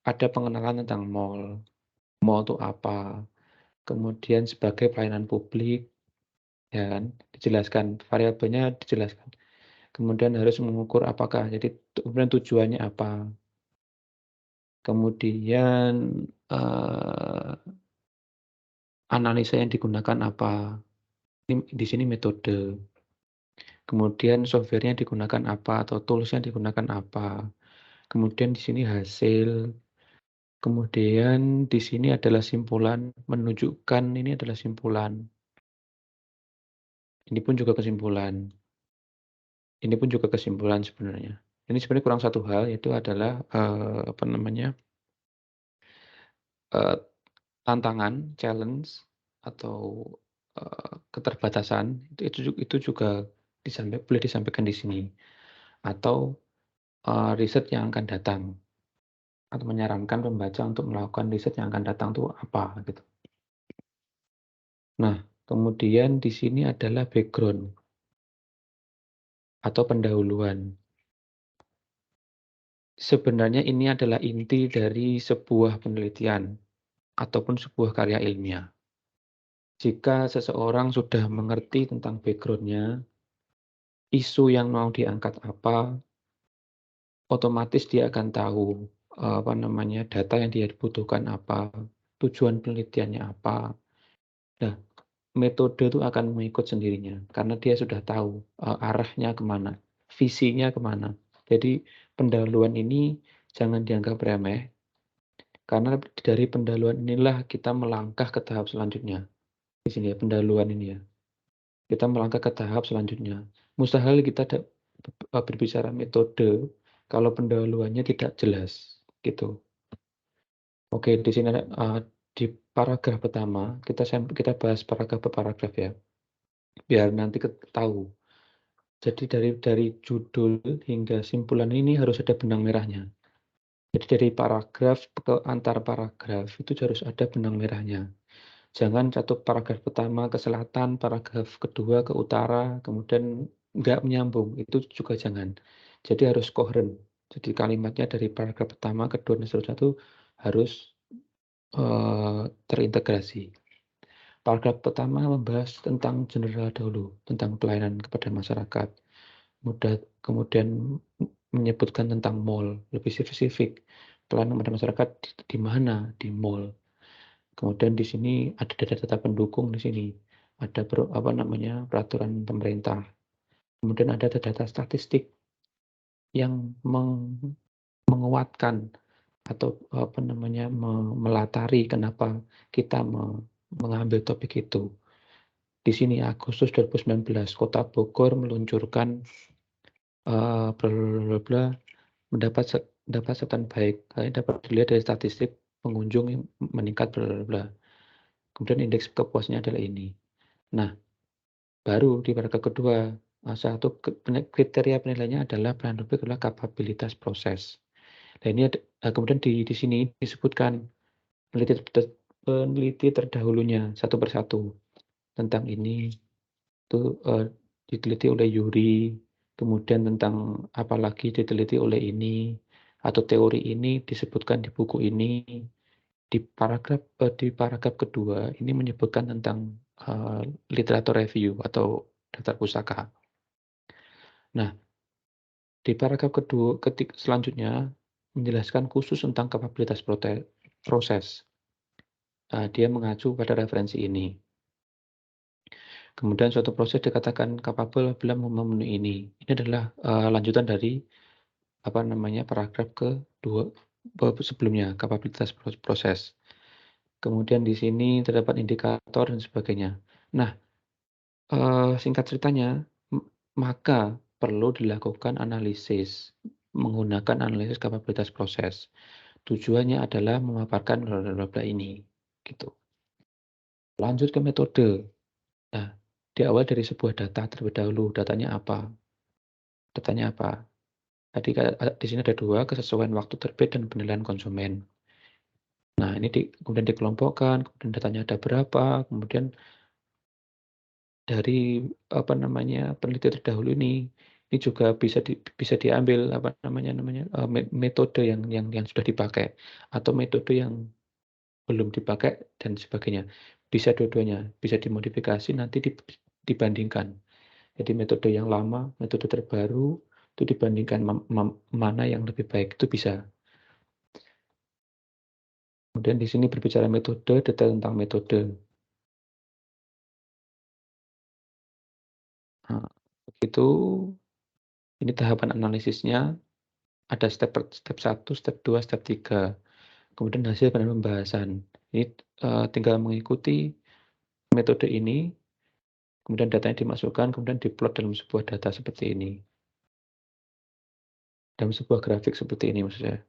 ada pengenalan tentang mall. Mall itu apa? Kemudian sebagai pelayanan publik, ya kan? Dijelaskan variabelnya dijelaskan. Kemudian harus mengukur apakah. Jadi kemudian tujuannya apa? Kemudian analisa yang digunakan apa? Ini di sini metode. Kemudian software-nya digunakan apa atau tools-nya digunakan apa? Kemudian di sini hasil. Kemudian di sini adalah simpulan, menunjukkan ini adalah simpulan. Ini pun juga kesimpulan. Ini pun juga kesimpulan sebenarnya. Ini sebenarnya kurang satu hal, yaitu adalah tantangan, challenge, atau keterbatasan. Itu juga boleh disampaikan di sini. Atau riset yang akan datang, atau menyarankan pembaca untuk melakukan riset yang akan datang itu apa gitu. Nah, kemudian di sini adalah background atau pendahuluan. Sebenarnya ini adalah inti dari sebuah penelitian ataupun sebuah karya ilmiah. Jika seseorang sudah mengerti tentang background-nya, isu yang mau diangkat apa, otomatis dia akan tahu data yang dia butuhkan apa, tujuan penelitiannya apa. Nah, metode itu akan mengikut sendirinya karena dia sudah tahu arahnya kemana, visinya kemana. Jadi pendahuluan ini jangan dianggap remeh, karena dari pendahuluan inilah kita melangkah ke tahap selanjutnya. Di sini ya, pendahuluan ini ya. Kita melangkah ke tahap selanjutnya. Mustahil kita berbicara metode kalau pendahuluannya tidak jelas, gitu. Oke, di sini ada di paragraf pertama kita bahas paragraf per paragraf ya, biar nanti tahu. Jadi dari judul hingga simpulan ini harus ada benang merahnya. Jadi dari paragraf ke antar paragraf itu harus ada benang merahnya. Jangan satu paragraf pertama ke selatan, paragraf kedua ke utara, kemudian nggak menyambung. Itu juga jangan. Jadi harus koheren. Jadi kalimatnya dari paragraf pertama, kedua, dan seterusnya itu harus terintegrasi. Paragraf pertama membahas tentang general dahulu, tentang pelayanan kepada masyarakat. Kemudian menyebutkan tentang mall, lebih spesifik. Pelayanan kepada masyarakat di mana? Di mall. Kemudian di sini ada data-data pendukung di sini. Ada peraturan pemerintah. Kemudian ada data statistik yang menguatkan atau melatari kenapa kita mengambil topik itu. Di sini Agustus 2019 Kota Bogor meluncurkan mendapat catatan baik. Kalian dapat dilihat dari statistik pengunjung yang meningkat Kemudian indeks kepuasannya adalah ini. Nah, baru di paragraf kedua, satu kriteria penilaiannya adalah pelayanan publik adalah kapabilitas proses. Nah, ini kemudian di sini disebutkan peneliti terdahulunya satu persatu tentang ini itu diteliti oleh Yuri, kemudian tentang apalagi diteliti oleh ini atau teori ini disebutkan di buku ini. Di paragraf kedua ini menyebutkan tentang literatur review atau daftar pustaka. Nah, di paragraf selanjutnya menjelaskan khusus tentang kapabilitas proses. dia mengacu pada referensi ini. Kemudian suatu proses dikatakan capable apabila memenuhi ini. Ini adalah lanjutan dari paragraf kedua sebelumnya, kapabilitas proses. Kemudian di sini terdapat indikator dan sebagainya. Nah, singkat ceritanya, maka perlu dilakukan analisis menggunakan analisis kapabilitas proses. Tujuannya adalah memaparkan bla bla bla ini, gitu. Lanjut ke metode. Nah, diawali dari sebuah data terlebih dahulu. Datanya apa? Tadi di sini ada 2, kesesuaian waktu terbit dan penilaian konsumen. Nah, ini kemudian dikelompokkan, kemudian datanya ada berapa, kemudian dari peneliti terdahulu ini juga bisa diambil metode yang sudah dipakai atau metode yang belum dipakai dan sebagainya. Bisa dua-duanya, bisa dimodifikasi nanti dibandingkan. Jadi metode yang lama, metode terbaru itu dibandingkan mana yang lebih baik, itu bisa. Kemudian di sini berbicara metode, detail tentang metode. Nah, begitu ini tahapan analisisnya, ada step 1, step 2, step 3. Kemudian hasil pada pembahasan. Ini tinggal mengikuti metode ini, kemudian datanya dimasukkan, kemudian diplot dalam sebuah data seperti ini. Dalam sebuah grafik seperti ini maksud saya.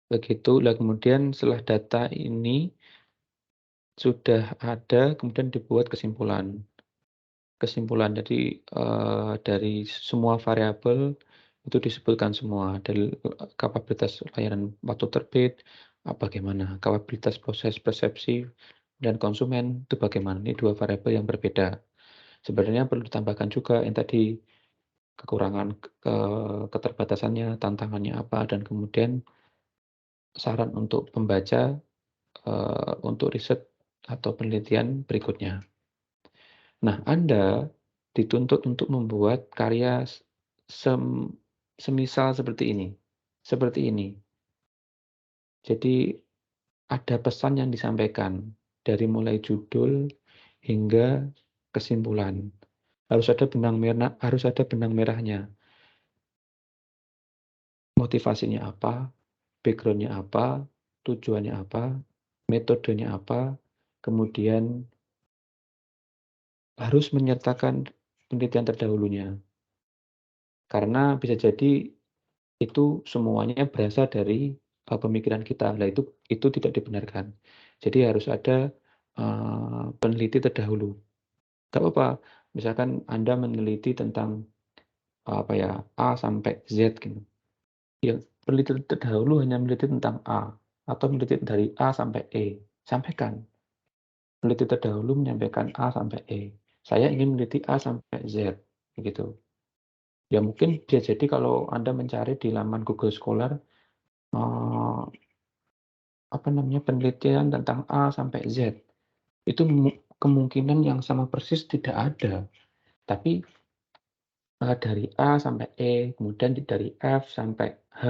Begitu, kemudian setelah data ini sudah ada, kemudian dibuat kesimpulan. Jadi dari semua variabel itu disebutkan semua, dari kapabilitas layanan waktu terbit, bagaimana, kapabilitas proses persepsi dan konsumen itu bagaimana. Ini 2 variabel yang berbeda. Sebenarnya perlu ditambahkan juga yang tadi kekurangan, keterbatasannya, tantangannya apa, dan kemudian saran untuk pembaca untuk riset atau penelitian berikutnya. Nah, Anda dituntut untuk membuat karya semisal seperti ini. Jadi ada pesan yang disampaikan dari mulai judul hingga kesimpulan. Harus ada benang merahnya. Motivasinya apa, background-nya apa, tujuannya apa, metodenya apa, kemudian harus menyertakan penelitian terdahulunya. Karena bisa jadi itu semuanya berasal dari pemikiran kita. Nah, itu tidak dibenarkan. Jadi harus ada peneliti terdahulu. Gak apa-apa, misalkan Anda meneliti tentang A sampai Z gitu. Ya, peneliti terdahulu hanya meneliti tentang A atau meneliti dari A sampai E. Sampaikan. Peneliti terdahulu menyampaikan A sampai E. Saya ingin meneliti A sampai Z, begitu. Ya mungkin bisa jadi kalau Anda mencari di laman Google Scholar penelitian tentang A sampai Z, itu kemungkinan yang sama persis tidak ada. Tapi dari A sampai E, kemudian dari F sampai H,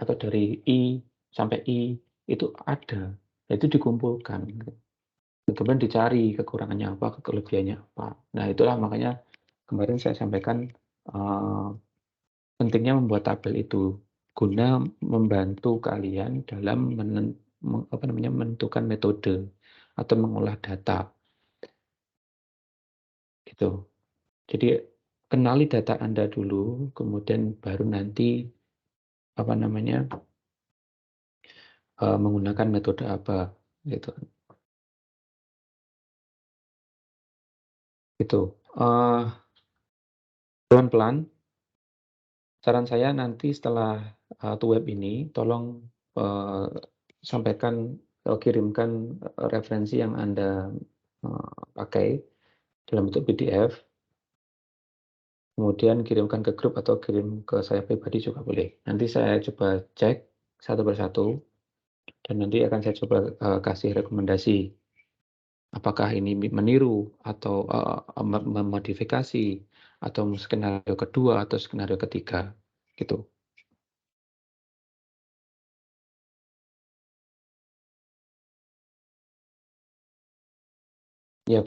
atau dari I sampai I, itu ada. Itu dikumpulkan. Kemudian dicari kekurangannya apa, kelebihannya apa. Nah, itulah makanya kemarin saya sampaikan pentingnya membuat tabel itu guna membantu kalian dalam menentukan metode atau mengolah data. Gitu. Jadi kenali data Anda dulu, kemudian baru nanti menggunakan metode apa, gitu. Itu pelan-pelan. Saran saya nanti setelah web ini, tolong sampaikan atau kirimkan referensi yang Anda pakai dalam bentuk PDF. Kemudian kirimkan ke grup atau kirim ke saya pribadi juga boleh. Nanti saya coba cek satu persatu dan nanti akan saya coba kasih rekomendasi. Apakah ini meniru atau memodifikasi atau skenario kedua atau skenario ketiga gitu. Ya,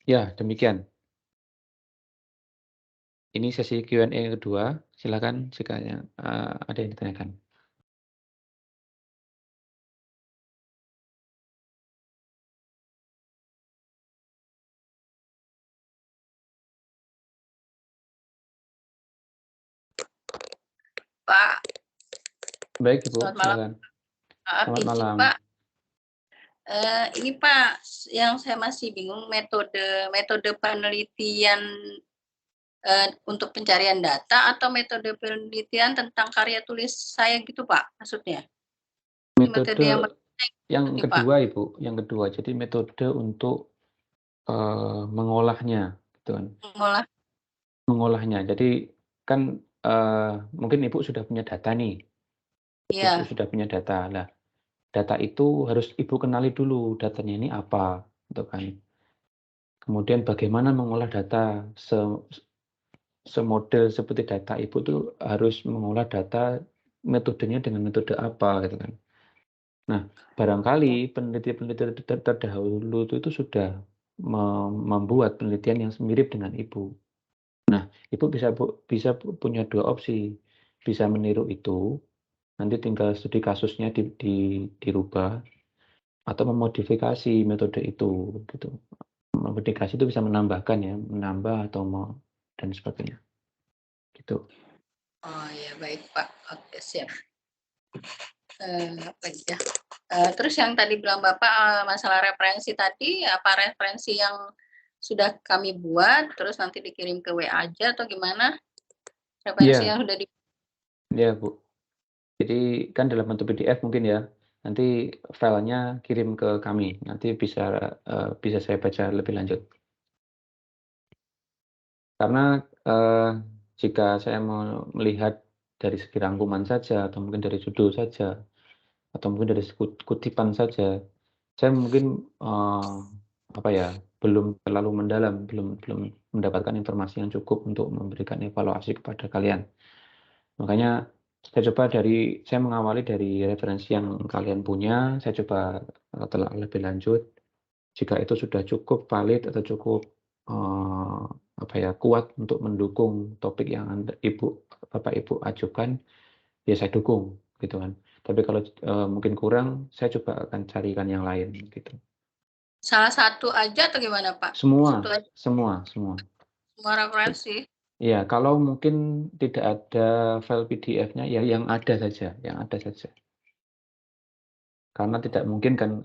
ya demikian. Ini sesi Q&A kedua. Silakan jika ada yang ditanyakan. Pak, Baik, Ibu, selamat malam. silakan. Maaf, Selamat izin, malam. Pak. Ini Pak, yang saya masih bingung metode penelitian untuk pencarian data atau metode penelitian tentang karya tulis saya gitu Pak, maksudnya. Ini metode yang ini, kedua, Pak. Ibu, yang kedua. Jadi metode untuk mengolahnya, gitu kan. Mengolahnya. Jadi kan mungkin Ibu sudah punya data nih. Iya. Ibu sudah punya data. Nah, data itu harus Ibu kenali dulu datanya ini apa, gitu kan. Kemudian bagaimana mengolah data semodel seperti data Ibu tuh harus mengolah data metodenya dengan metode apa, gitu kan. Nah, barangkali peneliti-peneliti terdahulu itu sudah membuat penelitian yang mirip dengan Ibu. Nah, Ibu bisa punya dua opsi. Bisa meniru itu, nanti tinggal studi kasusnya dirubah, atau memodifikasi metode itu, gitu. Modifikasi itu bisa menambahkan ya, menambah atau dan sebagainya. Gitu. Oh ya, baik Pak. Oke, siap. Baik ya. Terus yang tadi bilang Bapak masalah referensi tadi, apa referensi yang sudah kami buat, terus nanti dikirim ke WA aja atau gimana? Referensi yang sudah Iya, Bu. Jadi kan dalam bentuk PDF mungkin ya, nanti filenya kirim ke kami, nanti bisa saya baca lebih lanjut. Karena jika saya mau melihat dari segi rangkuman saja, atau mungkin dari judul saja, atau mungkin dari kutipan saja, saya mungkin belum terlalu mendalam, belum mendapatkan informasi yang cukup untuk memberikan evaluasi kepada kalian. Makanya saya mengawali dari referensi yang kalian punya, saya coba telah lebih lanjut. Jika itu sudah cukup valid atau cukup kuat untuk mendukung topik yang Bapak Ibu ajukan, ya saya dukung, gitu kan. Tapi kalau mungkin kurang, saya coba akan carikan yang lain, gitu. salah satu aja atau gimana Pak? Semua. Semua referensi. Iya, kalau mungkin tidak ada file PDF-nya, ya yang ada saja. Karena tidak mungkin kan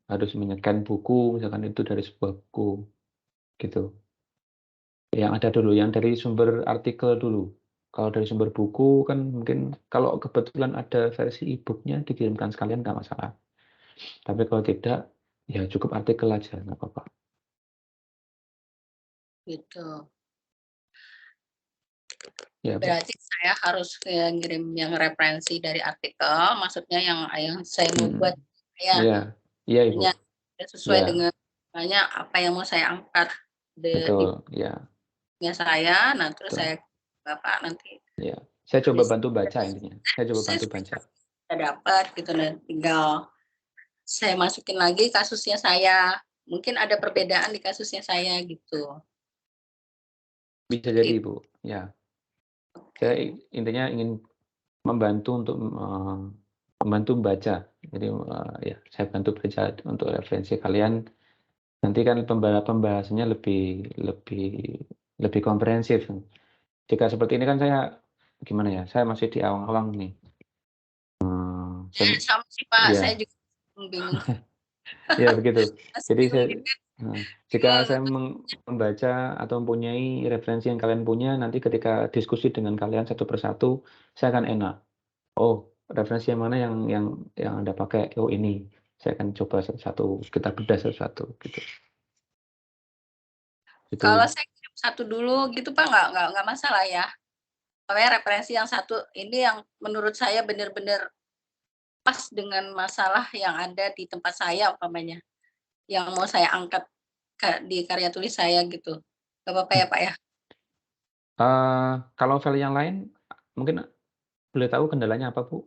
harus menyekan buku, misalkan itu dari sebuah buku, gitu. Yang ada dulu, yang dari sumber artikel dulu. Kalau dari sumber buku kan mungkin kalau kebetulan ada versi e-book-nya dikirimkan sekalian nggak masalah. Tapi kalau tidak, ya cukup artikel aja, nggak apa-apa. Gitu. Ya, berarti saya harus ngirim yang referensi dari artikel, maksudnya yang saya mau buat Iya, Ibu. Sesuai dengan apa yang mau saya angkat Betul, ya. Saya, nah terus saya Bapak nanti. Ya, saya coba bantu baca intinya. Saya coba bantu baca. Saya dapat gitu, dan tinggal saya masukin lagi kasusnya saya. Mungkin ada perbedaan di kasusnya saya gitu. Bisa jadi, Ibu. Ya. Saya intinya ingin membantu untuk membantu membaca. Jadi ya saya bantu baca untuk referensi kalian. Nanti kan pembahasannya lebih komprehensif. Jika seperti ini kan saya gimana ya? Saya masih di awang-awang nih. Sama sih Pak, ya. saya juga bingung. Ya begitu. Jadi jika saya membaca atau mempunyai referensi yang kalian punya, nanti ketika diskusi dengan kalian satu persatu, saya akan enak. Oh, referensi yang mana yang Anda pakai? Oh ini, saya akan coba satu-satu, kita bedah satu-satu gitu. Kalau saya kirim satu dulu gitu Pak, nggak masalah ya. Pokoknya referensi yang satu ini yang menurut saya benar-benar pas dengan masalah yang ada di tempat saya umpamanya, yang mau saya angkat di karya tulis saya gitu. Gak apa-apa ya Pak ya? Kalau file yang lain, mungkin boleh tahu kendalanya apa Bu?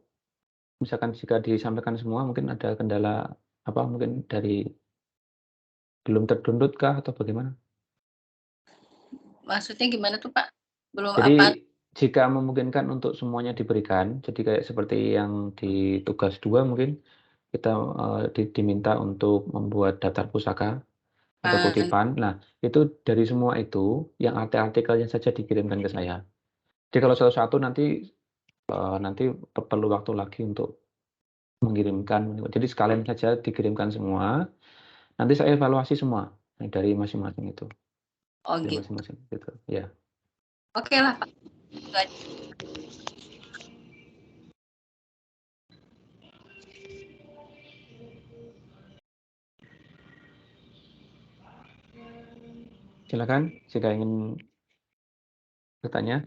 Misalkan jika disampaikan semua, mungkin ada kendala apa mungkin dari Belum terdownload kah atau bagaimana? Maksudnya gimana tuh, Pak? Belum Jadi apa? jika memungkinkan untuk semuanya diberikan, jadi kayak seperti yang di tugas 2 mungkin kita, diminta untuk membuat daftar pusaka atau kutipan. Nah, itu dari semua itu, yang artikelnya saja dikirimkan ke saya. Jadi kalau satu-satu nanti, perlu waktu lagi untuk mengirimkan. Jadi sekalian saja dikirimkan semua, nanti saya evaluasi semua, dari masing-masing itu, Oh dari gitu. masing-masing gitu, ya. Oke lah, Pak. Itu aja. Silakan jika ingin bertanya.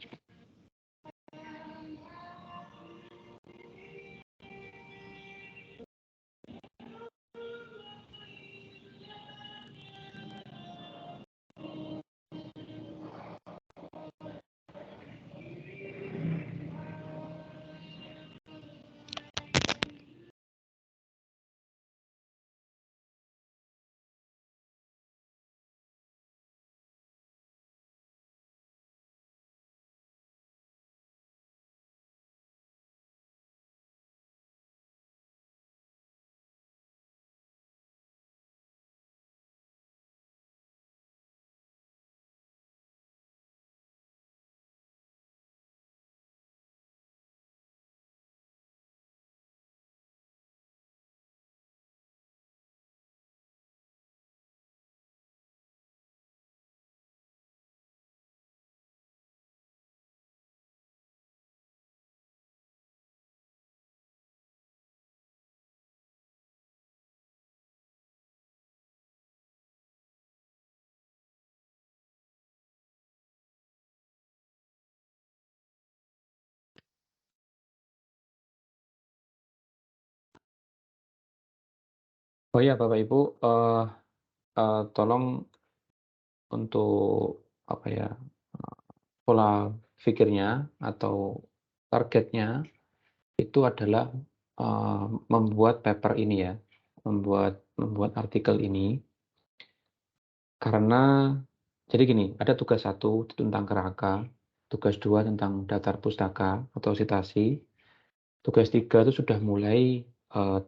Oh ya, Bapak Ibu, tolong untuk apa ya, pola pikirnya atau targetnya itu adalah, membuat paper ini ya, membuat artikel ini, karena jadi gini, ada tugas 1 tentang kerangka, tugas 2 tentang daftar pustaka atau citasi, tugas 3 itu sudah mulai,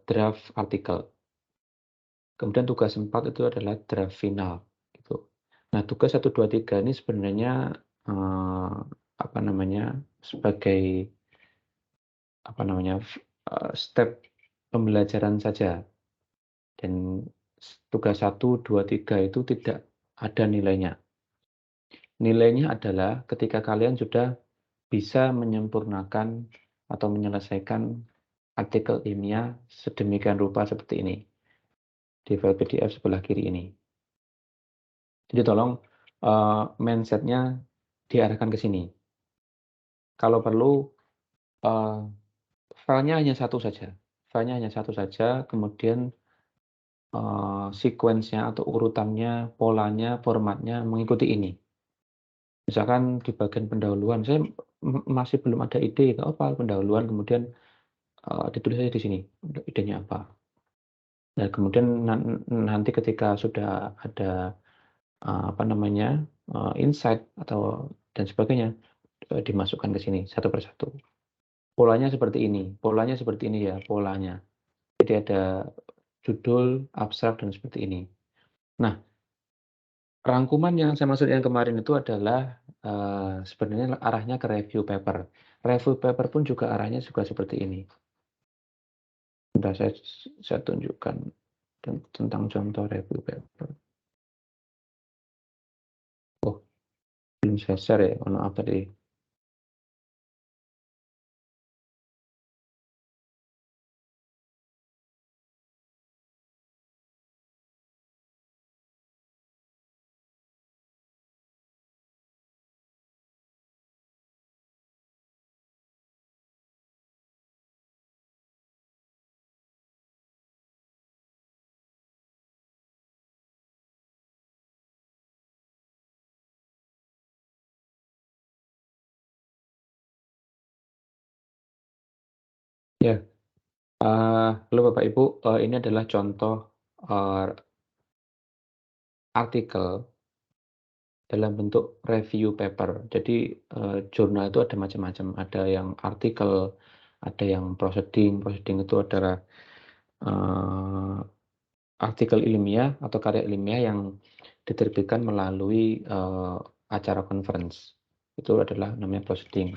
draft artikel. Kemudian tugas 4 itu adalah draft final, gitu. Nah, tugas 1, 2, 3 ini sebenarnya, apa namanya, sebagai, apa namanya, step pembelajaran saja. Dan tugas 1, 2, 3 itu tidak ada nilainya. Nilainya adalah ketika kalian sudah bisa menyempurnakan atau menyelesaikan artikel ilmiah sedemikian rupa seperti ini, di file PDF sebelah kiri ini. Jadi tolong, mindset-nya diarahkan ke sini. Kalau perlu, filenya hanya satu saja, kemudian, sequence-nya atau urutannya, polanya, formatnya mengikuti ini. Misalkan di bagian pendahuluan, saya masih belum ada ide, nggak apa, pendahuluan, kemudian, ditulis aja di sini, idenya apa. Nah, kemudian nanti ketika sudah ada, apa namanya, insight atau dan sebagainya, dimasukkan ke sini satu persatu. Polanya seperti ini ya polanya. Jadi ada judul, abstrak, dan seperti ini. Nah, rangkuman yang saya maksud yang kemarin itu adalah, sebenarnya arahnya ke review paper. Review paper pun juga arahnya juga seperti ini. Sebentar saya tunjukkan tentang contoh review paper. Oh, belum saya share ya, mohon maaf tadi. Ya, halo Bapak Ibu, ini adalah contoh, artikel dalam bentuk review paper. Jadi jurnal itu ada macam-macam. Ada yang artikel, ada yang proceeding. Proceeding itu adalah artikel ilmiah atau karya ilmiah yang diterbitkan melalui acara conference. Itu adalah namanya proceeding.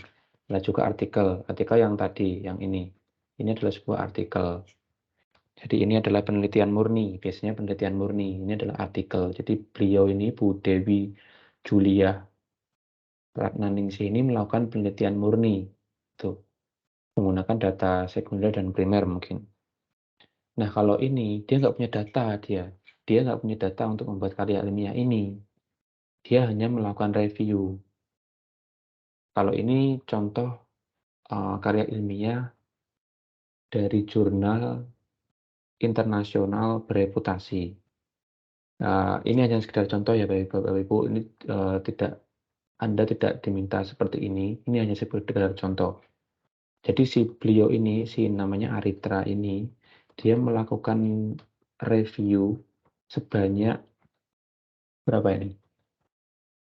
Nah juga artikel yang tadi, yang ini adalah sebuah artikel. Jadi ini adalah penelitian murni, biasanya penelitian murni, ini adalah artikel. Jadi beliau ini, Bu Dewi Julia Ratnaningsih ini melakukan penelitian murni, tuh, menggunakan data sekunder dan primer mungkin. Nah kalau ini, dia nggak punya data, dia nggak punya data untuk membuat karya ilmiah ini. Dia hanya melakukan review. Kalau ini contoh karya ilmiah dari jurnal internasional bereputasi. Ini hanya sekedar contoh ya Bapak Ibu, ini Anda tidak diminta seperti ini hanya sekedar contoh. Jadi si beliau ini, si namanya Aritra ini, dia melakukan review sebanyak berapa ini?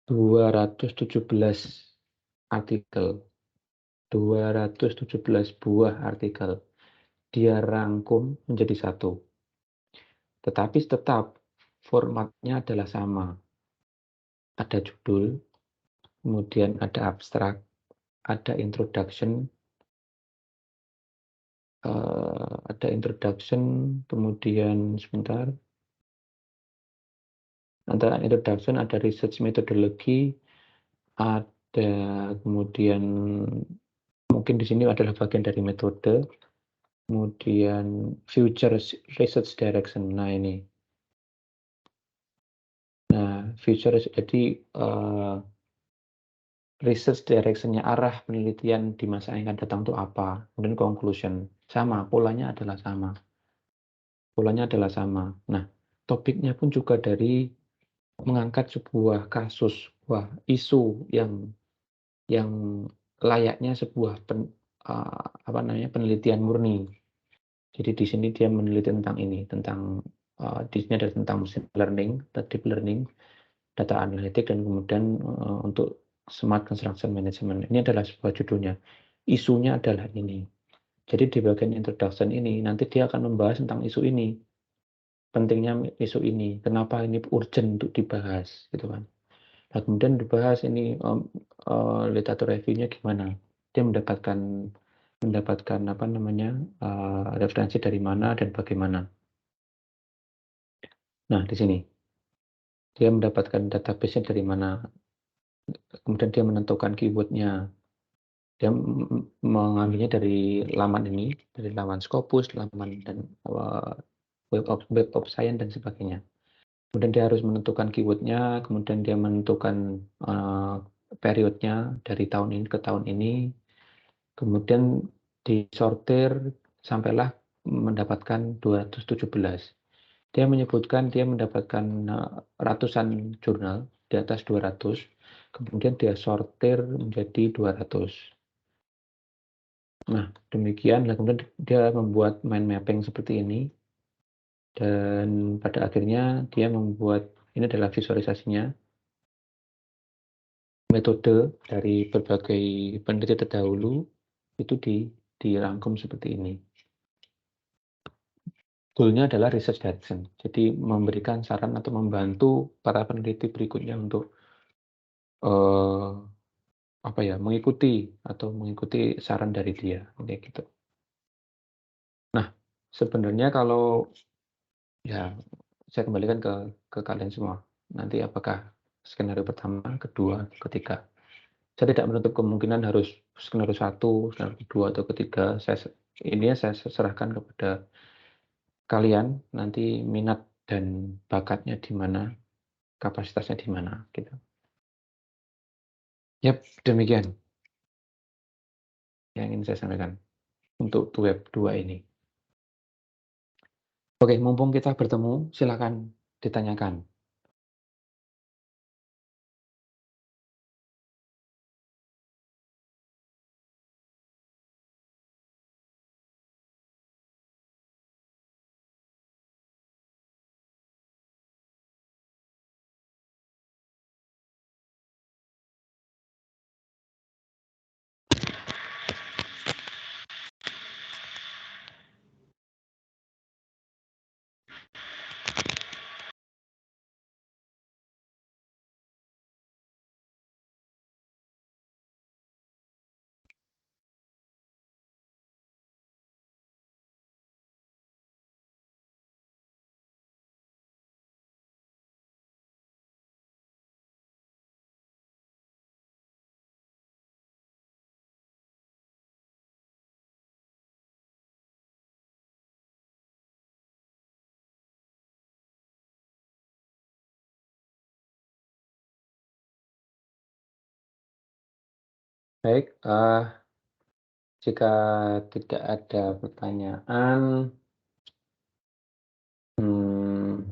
217 artikel. 217 buah artikel. Dia rangkum menjadi satu. Tetapi tetap formatnya adalah sama. Ada judul, kemudian ada abstrak, ada introduction, kemudian sebentar. Antara introduction ada research methodology, ada kemudian mungkin di sini adalah bagian dari metode, kemudian future research direction. Nah ini. Nah, future jadi research direction-nya, arah penelitian di masa yang akan datang itu apa, kemudian conclusion. Sama, polanya adalah sama. Nah, topiknya pun juga dari mengangkat sebuah kasus, sebuah isu yang layaknya sebuah penelitian murni. Jadi di sini dia meneliti tentang ini, di sini ada tentang machine learning, deep learning, data analitik, dan kemudian untuk smart construction management. Ini adalah sebuah judulnya. Isunya adalah ini. Jadi di bagian introduction ini nanti dia akan membahas tentang isu ini. Pentingnya isu ini, kenapa ini urgent untuk dibahas, gitu kan. Nah, kemudian dibahas ini literatur review-nya gimana. Dia mendapatkan referensi dari mana dan bagaimana. Nah, di sini dia mendapatkan database-nya dari mana. Kemudian dia menentukan keyword-nya. Dia mengambilnya dari laman ini, dari laman Scopus, laman dan web of Science dan sebagainya. Kemudian dia harus menentukan keyword-nya, kemudian dia menentukan periodnya dari tahun ini ke tahun ini, kemudian disortir sampailah mendapatkan 217. Dia menyebutkan dia mendapatkan ratusan jurnal, di atas 200, kemudian dia sortir menjadi 200. Nah, demikian, kemudian dia membuat mind mapping seperti ini, dan pada akhirnya dia membuat, ini adalah visualisasinya, metode dari berbagai peneliti terdahulu itu dirangkum seperti ini. Goalnya adalah research direction, jadi memberikan saran atau membantu para peneliti berikutnya untuk mengikuti saran dari dia, kayak gitu. Nah, sebenarnya kalau ya saya kembalikan ke kalian semua, nanti apakah skenario pertama, kedua, ketiga. Saya tidak menutup kemungkinan harus skenario 1, skenario 2, atau ketiga. Saya serahkan kepada kalian, nanti minat dan bakatnya di mana, kapasitasnya di mana, gitu. Yap, demikian yang ingin saya sampaikan untuk web 2 ini. Oke, mumpung kita bertemu, silakan ditanyakan. Baik, jika tidak ada pertanyaan, hmm,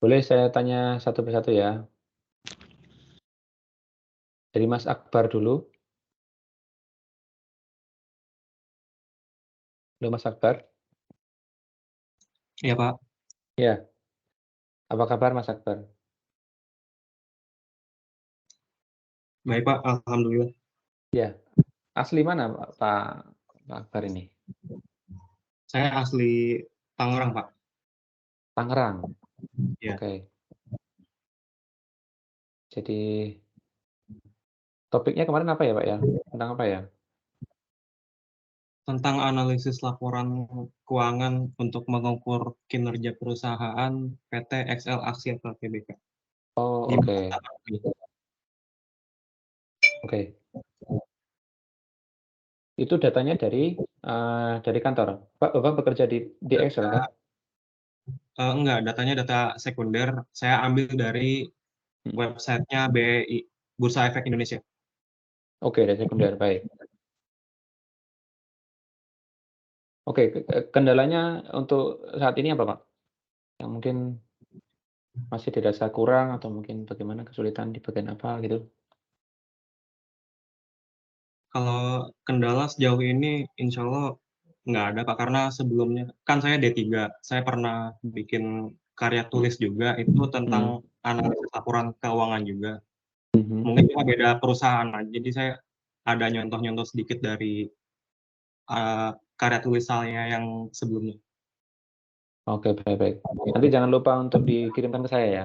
boleh saya tanya satu persatu ya? Dari Mas Akbar dulu. Halo Mas Akbar. Iya, Pak. Ya, apa kabar Mas Akbar? Baik, Pak. Alhamdulillah. Ya, asli mana Pak Akbar ini? Saya asli Tangerang, Pak. Tangerang. Ya. Oke. Jadi topiknya kemarin apa ya Pak ya? Tentang apa ya? Tentang analisis laporan keuangan untuk mengukur kinerja perusahaan PT XL Axiata Tbk. Oh, Di oke. masa Oke. Itu datanya dari kantor? Pak, Bapak bekerja di Excel kan? enggak, datanya data sekunder. Saya ambil dari website-nya BEI, Bursa Efek Indonesia. Oke, dari sekunder, baik. Oke, kendalanya untuk saat ini apa Pak? Yang mungkin masih dirasa kurang atau mungkin bagaimana kesulitan di bagian apa gitu? Kalau kendala sejauh ini insya Allah nggak ada Pak, karena sebelumnya kan saya D3, saya pernah bikin karya tulis juga, itu tentang analisis laporan keuangan juga. Mungkin cuma beda perusahaan aja, jadi saya ada nyontoh-nyontoh sedikit dari karya tulis saya yang sebelumnya. Oke, baik. Nanti jangan lupa untuk dikirimkan ke saya ya,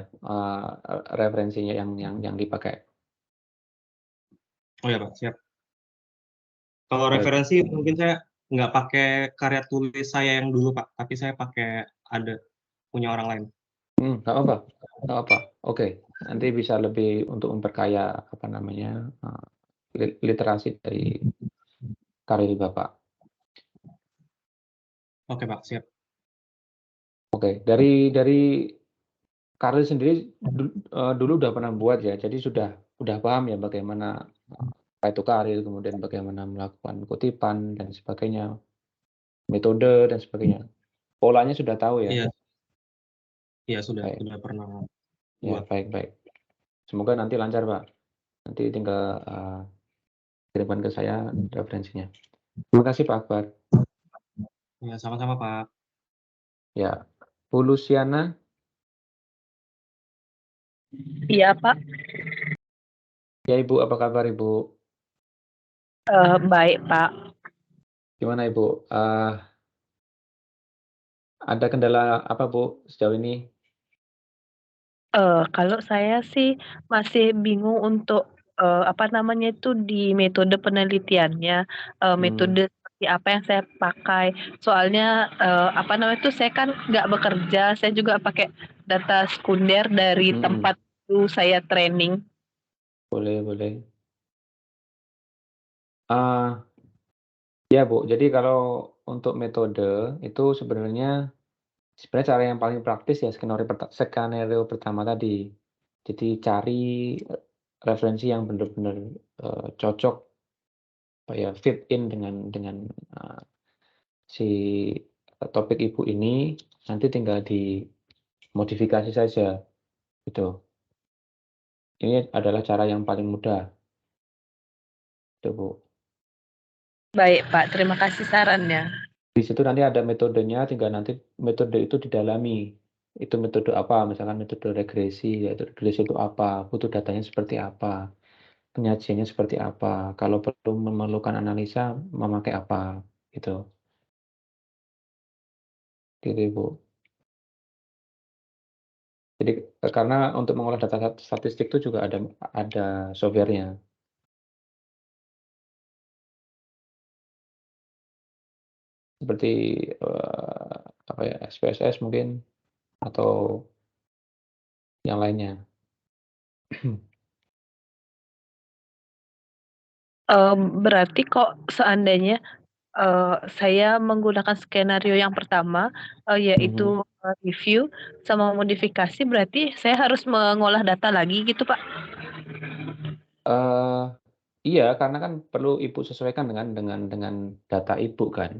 referensinya yang dipakai. Oh ya Pak, siap. Kalau Baik. referensi mungkin saya nggak pakai karya tulis saya yang dulu Pak, tapi saya pakai ada punya orang lain. Nggak apa-apa. Oke, nanti bisa lebih untuk memperkaya apa namanya, literasi dari karir Bapak. Oke Pak, siap. Oke, dari karir sendiri dulu udah pernah buat ya, jadi udah paham ya bagaimana apa itu karir, kemudian bagaimana melakukan kutipan dan sebagainya, metode dan sebagainya. Polanya sudah tahu ya? Iya, iya sudah Baik. pernah Ya, buat. baik. Semoga nanti lancar Pak. Nanti tinggal kirimkan ke saya referensinya. Terima kasih Pak Akbar. Ya, sama-sama Pak. Ya, Bu Luciana. Iya, Pak. Ya Ibu, apa kabar Ibu? Baik, Pak. Gimana Ibu? Ada kendala apa Bu sejauh ini? Kalau saya sih masih bingung untuk, apa namanya itu, di metode penelitiannya, metode seperti apa yang saya pakai. Soalnya, apa namanya itu, saya kan nggak bekerja, saya juga pakai data sekunder dari tempat dulu saya training. Boleh. Ya Bu, jadi kalau untuk metode itu sebenarnya cara yang paling praktis ya skenario pertama tadi. Jadi cari referensi yang benar-benar cocok, apa ya, fit in dengan si topik Ibu ini, nanti tinggal dimodifikasi saja, gitu. Ini adalah cara yang paling mudah, gitu Bu. Baik, Pak, terima kasih sarannya. Di situ nanti ada metodenya, tinggal nanti metode itu didalami. Itu metode apa, misalkan metode regresi, yaitu regresi itu apa, butuh datanya seperti apa, penyajiannya seperti apa, kalau perlu memerlukan analisa, memakai apa, gitu. Gitu Ibu. Jadi karena untuk mengolah data statistik itu juga ada software-nya. Seperti, apa ya, SPSS mungkin atau yang lainnya. Berarti kok seandainya Saya menggunakan skenario yang pertama, yaitu, Mhm. review sama modifikasi, berarti saya harus mengolah data lagi gitu, Pak? Eee, iya, karena kan perlu Ibu sesuaikan dengan data Ibu kan.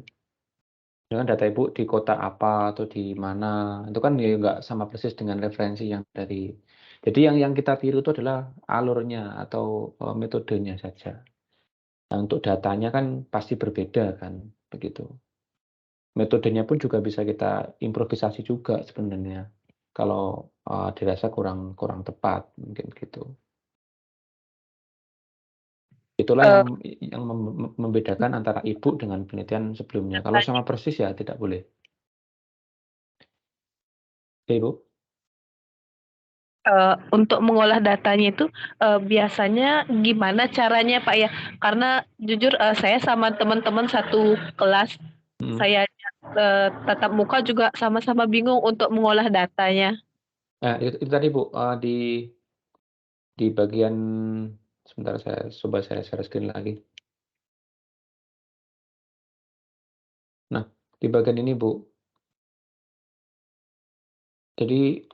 Dengan data Ibu di kota apa atau di mana, itu kan ya nggak sama persis dengan referensi yang dari jadi yang kita tiru itu adalah alurnya atau, metodenya saja. Nah, untuk datanya kan pasti berbeda kan, begitu. Metodenya pun juga bisa kita improvisasi juga sebenarnya, kalau, dirasa kurang kurang tepat, mungkin gitu. Itulah Eee, yang membedakan antara Ibu dengan penelitian sebelumnya. Kalau sama persis ya tidak boleh. Ya, Ibu? Untuk mengolah datanya itu, biasanya gimana caranya, Pak, ya? Karena jujur, saya sama teman-teman satu kelas, Mhm. saya tatap muka juga sama-sama bingung untuk mengolah datanya. Nah, itu tadi, Bu, di bagian sebentar saya coba saya share screen lagi. Nah, di bagian ini, Bu. Jadi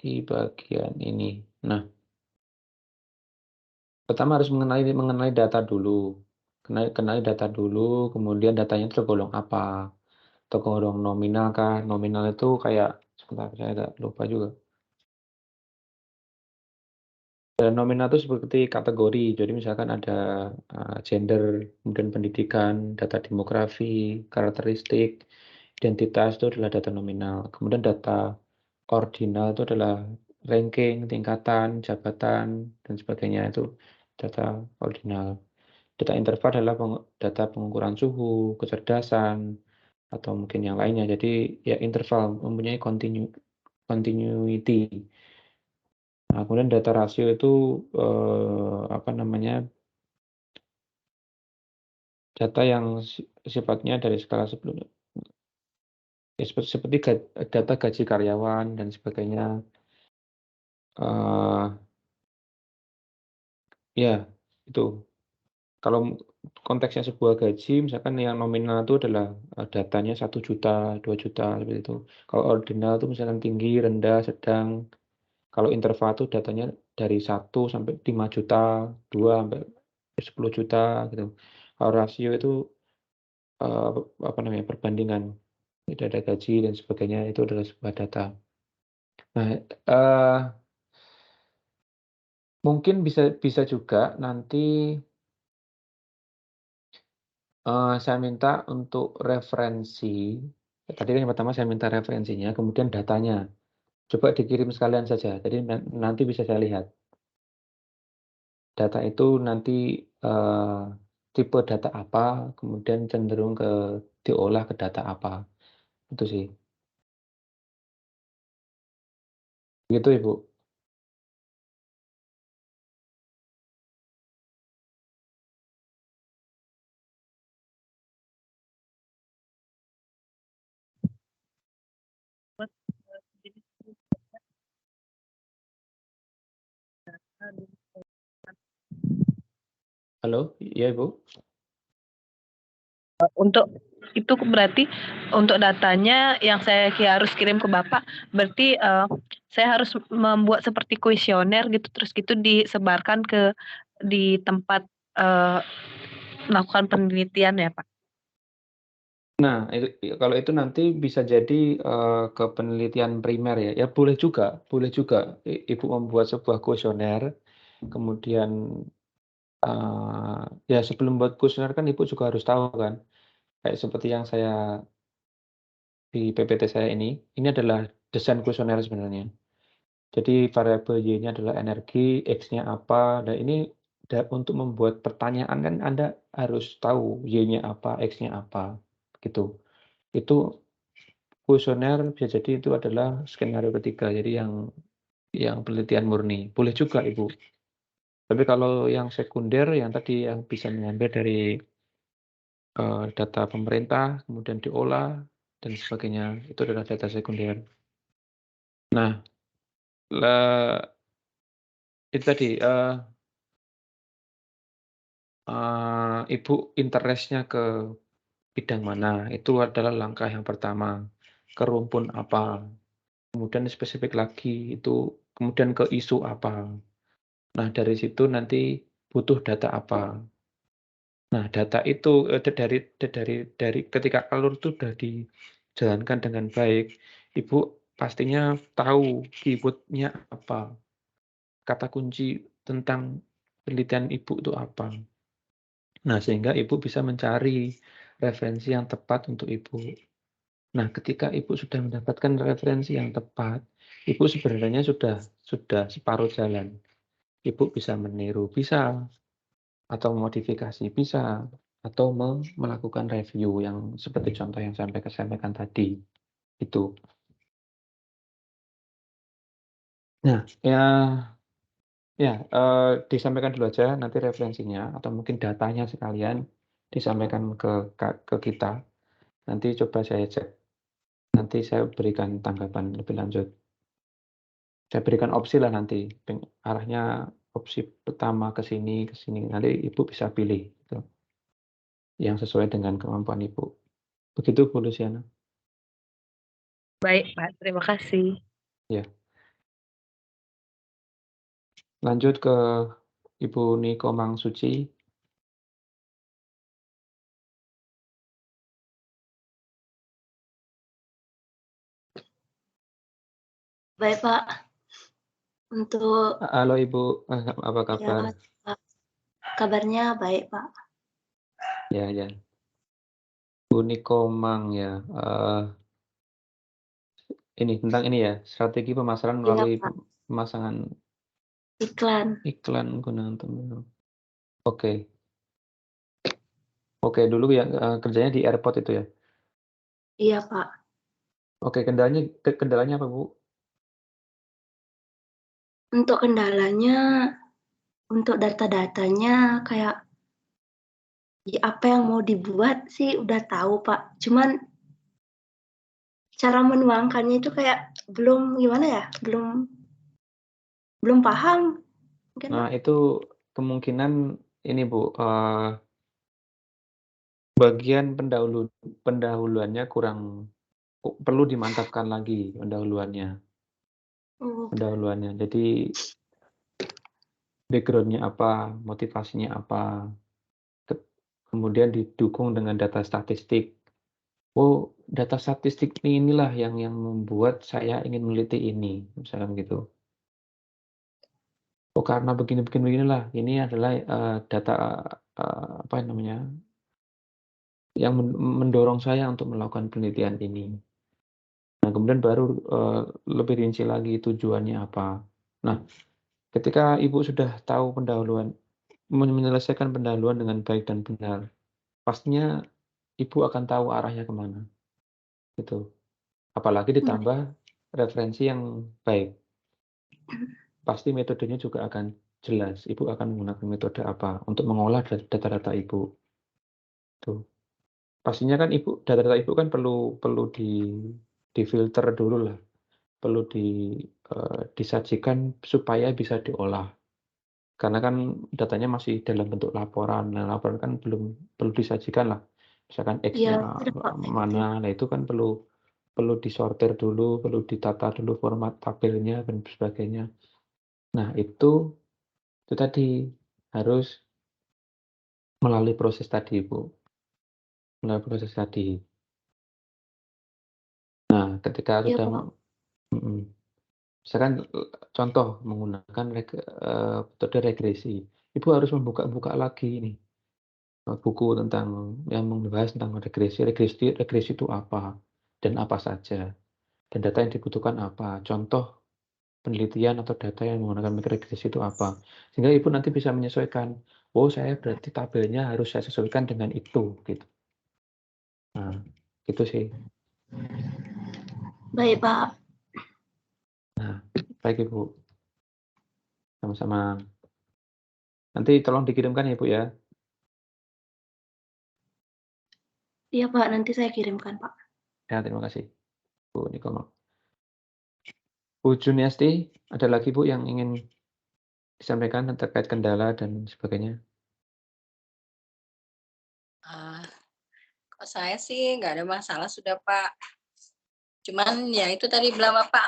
di bagian ini. Nah, pertama harus mengenali data dulu. Kenali data dulu, kemudian datanya itu tergolong apa? Tergolong nominal kah? Nominal itu kayak sebentar saya agak lupa juga. Dan nominal itu seperti kategori. Jadi misalkan ada, gender, kemudian pendidikan, data demografi, karakteristik, identitas itu adalah data nominal. Kemudian data ordinal itu adalah ranking, tingkatan, jabatan, dan sebagainya, itu data ordinal. Data interval adalah data pengukuran suhu, kecerdasan, atau mungkin yang lainnya. Jadi ya interval mempunyai continuity. Nah, kemudian data rasio itu, apa namanya, data yang sifatnya dari skala sebelumnya. Ya seperti data gaji karyawan dan sebagainya. Eee, ya itu. Kalau konteksnya sebuah gaji, misalkan yang nominal itu adalah, datanya 1 juta, 2 juta, seperti itu. Kalau ordinal itu misalkan tinggi, rendah, sedang. Kalau interval itu datanya dari 1 sampai 5 juta, 2 sampai 10 juta, gitu. Kalau rasio itu, apa namanya, perbandingan data gaji dan sebagainya, itu adalah sebuah data. Nah, mungkin bisa bisa juga nanti, saya minta untuk referensi, tadi kan yang pertama saya minta referensinya, kemudian datanya. Coba dikirim sekalian saja, jadi nanti bisa saya lihat. Data itu nanti, tipe data apa, kemudian cenderung diolah ke data apa, itu sih. Gitu, Ibu. Halo? Iya, Ibu? Untuk itu berarti untuk datanya yang saya harus kirim ke Bapak, berarti, saya harus membuat seperti kuesioner gitu, terus gitu disebarkan di tempat, eee, melakukan penelitian ya, Pak? Nah, kalau itu nanti bisa jadi, ke penelitian primer ya. Ya boleh juga Ibu membuat sebuah kuesioner, kemudian, ya sebelum buat kuesioner kan Ibu juga harus tahu kan, kayak seperti yang saya di PPT saya ini adalah desain kuesioner sebenarnya. Jadi variabel Y-nya adalah energi, X-nya apa, dan ini untuk membuat pertanyaan kan Anda harus tahu Y-nya apa, X-nya apa, gitu. Itu kuesioner bisa jadi itu adalah skenario ketiga, jadi yang penelitian murni. Boleh juga Ibu. Tapi kalau yang sekunder, yang tadi yang bisa mengambil dari, data pemerintah, kemudian diolah dan sebagainya, itu adalah data sekunder. Nah, itu tadi, Ibu interest-nya ke bidang mana, itu adalah langkah yang pertama. Ke rumpun apa, kemudian spesifik lagi itu kemudian ke isu apa. Nah, dari situ nanti butuh data apa. Nah, data itu, dari ketika alur itu sudah dijalankan dengan baik, Ibu pastinya tahu keyword-nya apa, kata kunci tentang penelitian Ibu itu apa. Nah, sehingga Ibu bisa mencari referensi yang tepat untuk Ibu. Nah, ketika Ibu sudah mendapatkan referensi yang tepat, Ibu sebenarnya sudah separuh jalan. Ibu bisa meniru, bisa, atau modifikasi, bisa, atau melakukan review yang seperti contoh yang saya sampaikan tadi, itu. Nah, disampaikan dulu aja nanti referensinya atau mungkin datanya sekalian disampaikan ke kita. Nanti coba saya cek, nanti saya berikan tanggapan lebih lanjut. Saya berikan opsi lah nanti, arahnya opsi pertama ke sini, nanti Ibu bisa pilih gitu, yang sesuai dengan kemampuan Ibu. Begitu Bu Luciana. Baik, Pak. Terima kasih. Ya. Lanjut ke Ibu Niko Mangsuci. Baik, Pak. Untuk Halo Ibu, apa kabar? ya, Pak. Kabarnya baik, Pak. Ya. Bu Niko Mang ya. Ini tentang ini ya, strategi pemasaran Iya, melalui Pak. pemasangan Iklan. menggunakan terminal. Oke. Oke, dulu ya kerjanya di airport itu ya. Iya, Pak. Oke, kendalanya apa, Bu? Untuk kendalanya, untuk data-datanya kayak apa yang mau dibuat sih udah tahu, Pak. Cuman cara menuangkannya itu kayak belum gimana ya? Belum paham. Mungkin, Nah, Pak. itu kemungkinan ini, Bu, bagian pendahuluannya kurang, perlu dimantapkan lagi pendahuluannya. Oh, Jadi background-nya apa, motivasinya apa, kemudian didukung dengan data statistik. Oh, data statistik inilah yang membuat saya ingin meneliti ini, misalkan gitu. Oh, karena beginilah, ini adalah data apa namanya, yang mendorong saya untuk melakukan penelitian ini. Nah, kemudian baru lebih rinci lagi tujuannya apa. Nah, ketika Ibu sudah tahu menyelesaikan pendahuluan dengan baik dan benar, pastinya Ibu akan tahu arahnya kemana. Gitu. Apalagi ditambah referensi yang baik. Pasti metodenya juga akan jelas. Ibu akan menggunakan metode apa untuk mengolah data-data Ibu. Tuh. Pastinya kan data-data Ibu kan perlu difilter dulu lah. Perlu disajikan supaya bisa diolah. Karena kan datanya masih dalam bentuk laporan. Nah, laporan kan perlu disajikan lah. Misalkan iya, X-nya sudah, Pak. mana, nah itu kan perlu disortir dulu, perlu ditata dulu format tabelnya dan sebagainya. Nah, itu tadi harus melalui proses tadi, Bu. Melalui proses tadi. Nah, ketika Iya, sudah Pak. misalkan contoh menggunakan metode regresi, Ibu harus membuka lagi ini buku yang membahas tentang regresi. Regresi itu apa dan apa saja, dan data yang dibutuhkan apa. Contoh penelitian atau data yang menggunakan regresi itu apa, sehingga Ibu nanti bisa menyesuaikan. Oh, saya berarti tabelnya harus saya sesuaikan dengan itu, gitu. Nah, gitu sih. Baik, Pak. Nah, baik Ibu, sama-sama. Nanti tolong dikirimkan ya, Bu ya. Iya, Pak. Nanti saya kirimkan, Pak. Ya, terima kasih, Bu Nikomo. Bu Juniasti, ada lagi Bu yang ingin disampaikan terkait kendala dan sebagainya? Saya sih nggak ada masalah sudah, Pak. Cuman ya itu tadi bilang Bapak,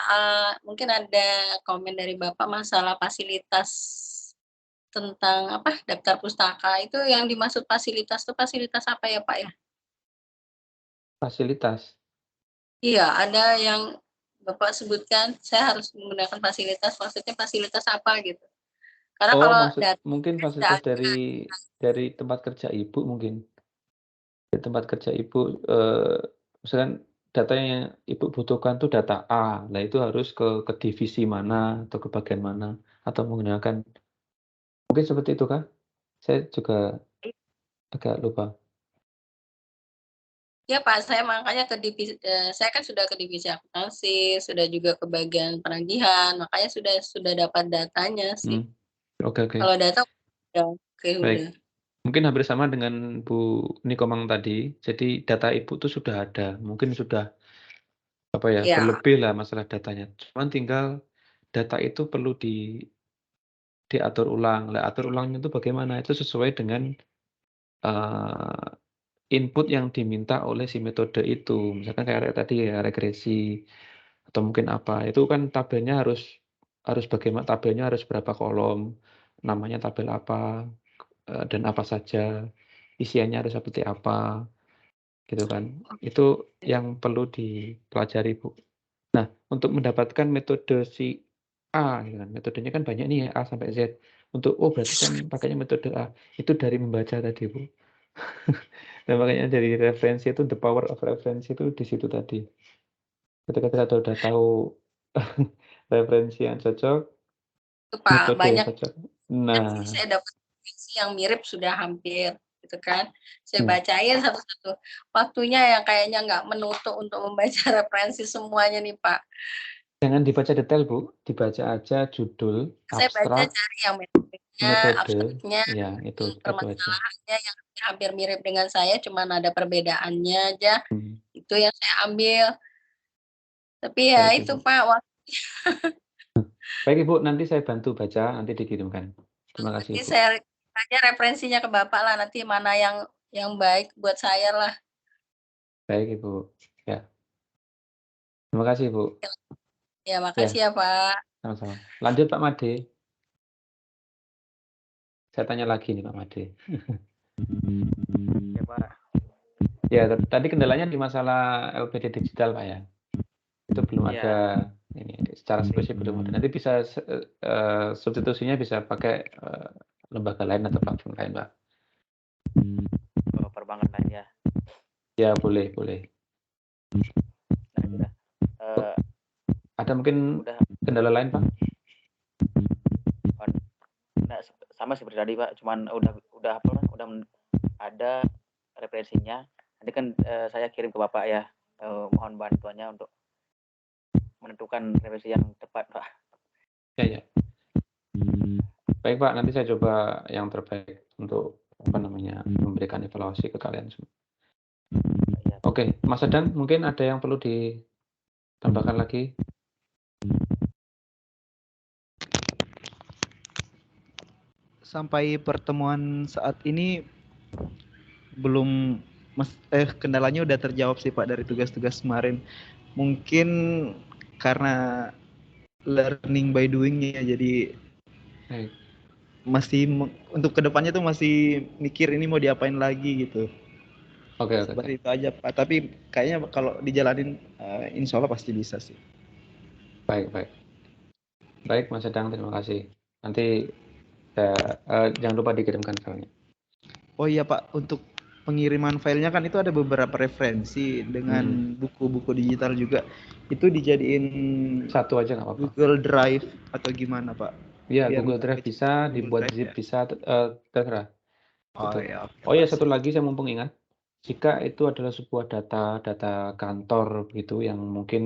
mungkin ada komen dari Bapak masalah fasilitas tentang apa, daftar pustaka. Itu yang dimaksud fasilitas itu fasilitas apa ya, Pak, ya? Fasilitas. Iya, ada yang Bapak sebutkan, saya harus menggunakan fasilitas, maksudnya fasilitas apa gitu? Karena Oh, kalau mungkin datanya sudah fasilitas dari tempat kerja Ibu mungkin. Di tempat kerja Ibu, misalkan datanya yang Ibu butuhkan tuh data A, nah itu harus ke divisi mana atau ke bagian mana, atau menggunakan mungkin seperti itu kah? Saya juga agak lupa. ya Pak, saya makanya ke divisi, saya kan sudah ke divisi akuntansi, sudah juga ke bagian penagihan, makanya sudah dapat datanya sih. Oke. Kalau data udah oke Baik. udah. Mungkin hampir sama dengan Bu Nikomang tadi, jadi data Ibu tuh sudah ada, mungkin sudah Ya, berlebih lah masalah datanya. Cuman tinggal data itu perlu diatur ulang. Lah atur ulangnya itu bagaimana? Itu sesuai dengan eee, input yang diminta oleh si metode itu. Misalkan kayak tadi ya regresi atau mungkin apa, itu kan tabelnya harus bagaimana tabelnya harus berapa kolom, namanya tabel apa, dan apa saja, isiannya harus seperti apa, gitu kan. Itu yang perlu dipelajari, Bu. Nah, untuk mendapatkan metode si A gitu kan, metodenya kan banyak nih ya, A sampai Z. Berarti kan pakainya metode A, itu dari membaca tadi, Bu. Dan makanya dari referensi itu, the power of referensi itu di situ tadi. Ketika kita udah tahu referensi yang cocok, itu Pak, metode yang banyak cocok. sih Nah, saya dapat referensi yang mirip sudah hampir gitu kan. Saya hmm, bacain satu-satu. Waktunya yang kayaknya nggak menutup untuk membaca referensi semuanya nih Pak. jangan dibaca detail, Bu. Dibaca aja judul, Saya baca abstrak, cari yang metodenya, metode, abstraknya, ya itu aja. permasalahannya yang hampir mirip dengan saya, cuman ada perbedaannya aja. Hmm, Itu yang saya ambil. Tapi ya baik, itu Ibu. Pak, Baik, Ibu, nanti saya bantu baca, nanti dikirimkan. Terima kasih, nanti Ibu. saya tanya referensinya ke Bapak lah, nanti mana yang baik buat saya lah. Baik, Ibu. Ya, terima kasih, Bu. Ya, Ya, makasih ya Pak. sama-sama. Lanjut, Pak Made. Saya tanya lagi nih, Pak Made. Ya Pak. Ya, tadi kendalanya di masalah LPD digital, Pak ya. Itu belum Ya. ada ini secara spesifik belum ada. Nanti bisa substitusinya bisa pakai lembaga lain atau platform lain, Pak. Perbankan lain ya. Ya, boleh. Nah, udah. Ada mungkin Udah. kendala lain, Pak? Nah, sama seperti tadi Pak, cuman udah ada referensinya. Nanti kan saya kirim ke Bapak ya. Mohon bantuannya untuk menentukan referensi yang tepat, Pak. Ya. Baik, Pak, nanti saya coba yang terbaik untuk memberikan evaluasi ke kalian semua. Ya. Oke, Mas Sedang, mungkin ada yang perlu ditambahkan lagi? Sampai pertemuan saat ini belum kendalanya udah terjawab sih Pak dari tugas-tugas kemarin. Mungkin karena learning by doing ya, jadi masih untuk kedepannya tuh masih mikir ini mau diapain lagi gitu. Oke. Seperti itu aja Pak. Tapi kayaknya kalau dijalanin insya Allah pasti bisa sih. Baik, Mas Sedang, terima kasih. Nanti jangan lupa dikirimkan filenya. Oh iya Pak, untuk pengiriman filenya kan itu ada beberapa referensi dengan buku-buku digital juga. Itu dijadiin satu aja nggak apa-apa. Google Drive atau gimana Pak? Iya, Google Drive bisa, dibuat zip ya? Bisa, terserah. Oh ya, satu lagi saya mumpung ingat, jika itu adalah sebuah data kantor begitu yang mungkin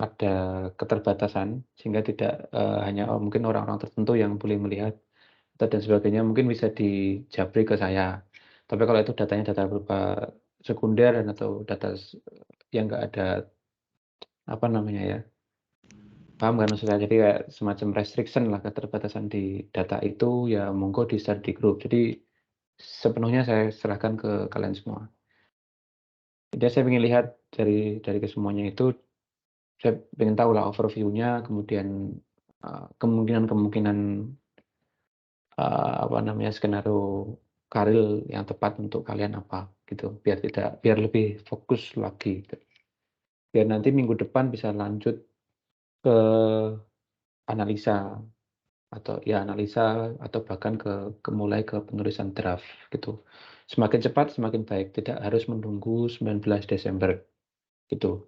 ada keterbatasan sehingga tidak hanya mungkin orang-orang tertentu yang boleh melihat dan sebagainya, mungkin bisa dijabri ke saya. Tapi kalau itu datanya data berupa sekunder atau data yang nggak ada paham kan maksud saya? Jadi kayak semacam restriction lah, keterbatasan di data itu ya monggo di-share di grup. Jadi sepenuhnya saya serahkan ke kalian semua. Jadi saya ingin lihat dari kesemuanya itu, saya ingin tahu lah overview-nya, kemudian kemungkinan-kemungkinan apa namanya, skenario karir yang tepat untuk kalian apa gitu, biar lebih fokus lagi gitu. Biar nanti minggu depan bisa lanjut ke analisa atau bahkan mulai ke penulisan draft gitu. Semakin cepat semakin baik, tidak harus menunggu 19 Desember gitu.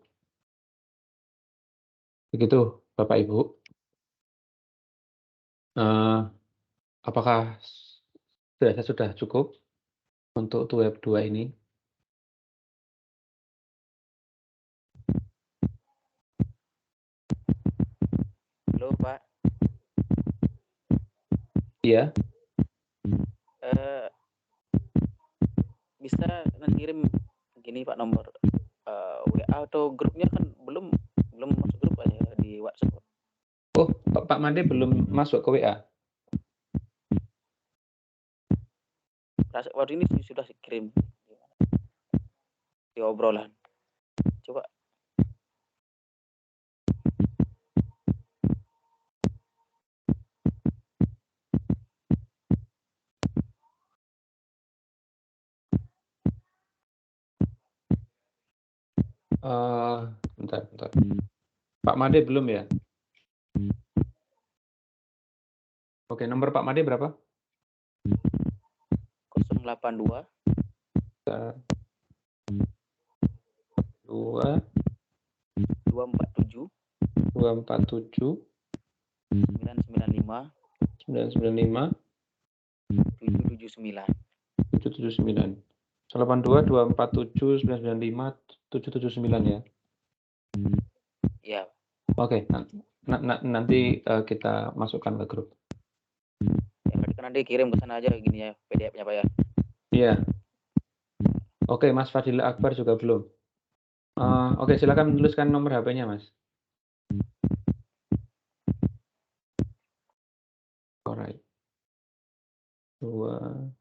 Begitu Bapak Ibu. Apakah sudah cukup untuk web 2 ini? Halo Pak. Iya. Bisa ngirim gini Pak, nomor WA atau grupnya kan belum masuk grup aja di WhatsApp. Oh, Pak Made belum masuk ke WA? Waktu ini sudah kirim di obrolan. Coba. Bentar. Pak Made belum ya? Oke, nomor Pak Made berapa? 082 247 995 995 779. 779. 82 247 995 779 ya. Iya. Oke, nanti kita masukkan ke grup. Ya, berarti kan nanti kirim ke sana aja gini ya, PDF-nya Pak ya. Iya. Oke, Mas Fadil Akbar juga belum. Oke, silakan menuliskan nomor HP-nya, Mas. Alright. 2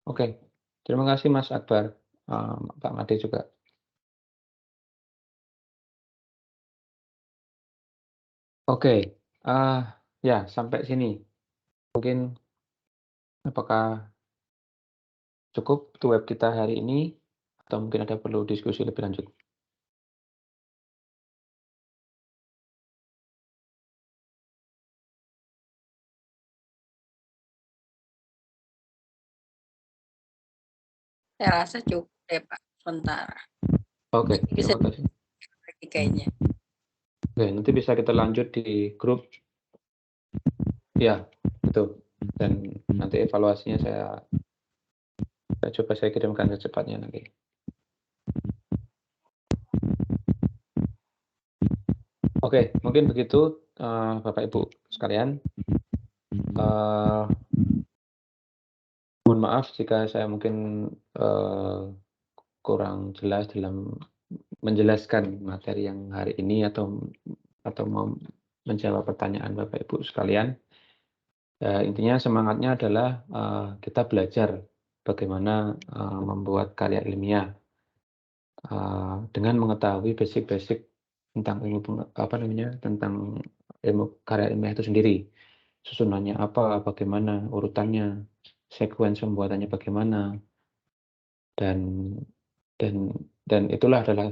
Oke, terima kasih Mas Akbar, Pak Made juga. Oke, ya sampai sini. Mungkin apakah cukup untuk web kita hari ini, atau mungkin ada perlu diskusi lebih lanjut? Saya rasa cukup deh Pak, sementara. Oke, terima kasih. Kayaknya. Oke, nanti bisa kita lanjut di grup. Ya, betul. Dan nanti evaluasinya saya coba saya kirimkan secepatnya nanti. Oke, mungkin begitu Bapak Ibu sekalian. Mohon maaf jika saya mungkin kurang jelas dalam menjelaskan materi yang hari ini atau menjawab pertanyaan Bapak Ibu sekalian. Intinya semangatnya adalah kita belajar bagaimana membuat karya ilmiah dengan mengetahui basic-basic tentang tentang ilmu karya ilmiah itu sendiri. Susunannya apa, bagaimana urutannya, sekuens pembuatannya bagaimana, dan itulah adalah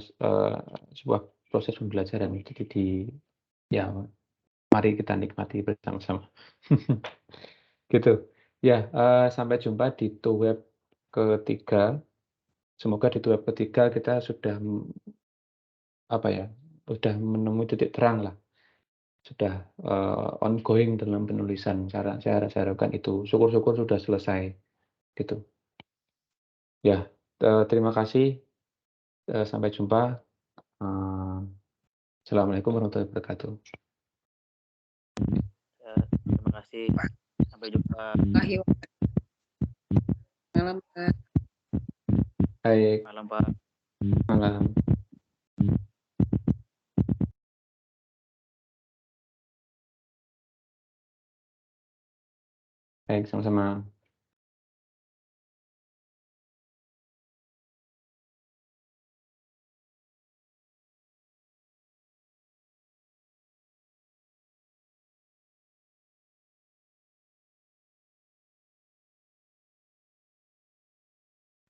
sebuah proses pembelajaran. Jadi ya mari kita nikmati bersama-sama. Gitu. Ya, sampai jumpa di web ketiga. Semoga di web ketiga kita sudah sudah menemui titik terang lah. Sudah ongoing dalam penulisan. Saya harapkan itu. Syukur-syukur sudah selesai. Gitu. Ya, terima kasih. Sampai jumpa. Assalamualaikum warahmatullahi wabarakatuh. Terima kasih. Sampai jumpa. Malam Pak. Baik. Malam Pak. Malam. Baik, sama-sama.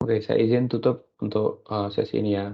Oke, saya izin tutup untuk sesi ini ya.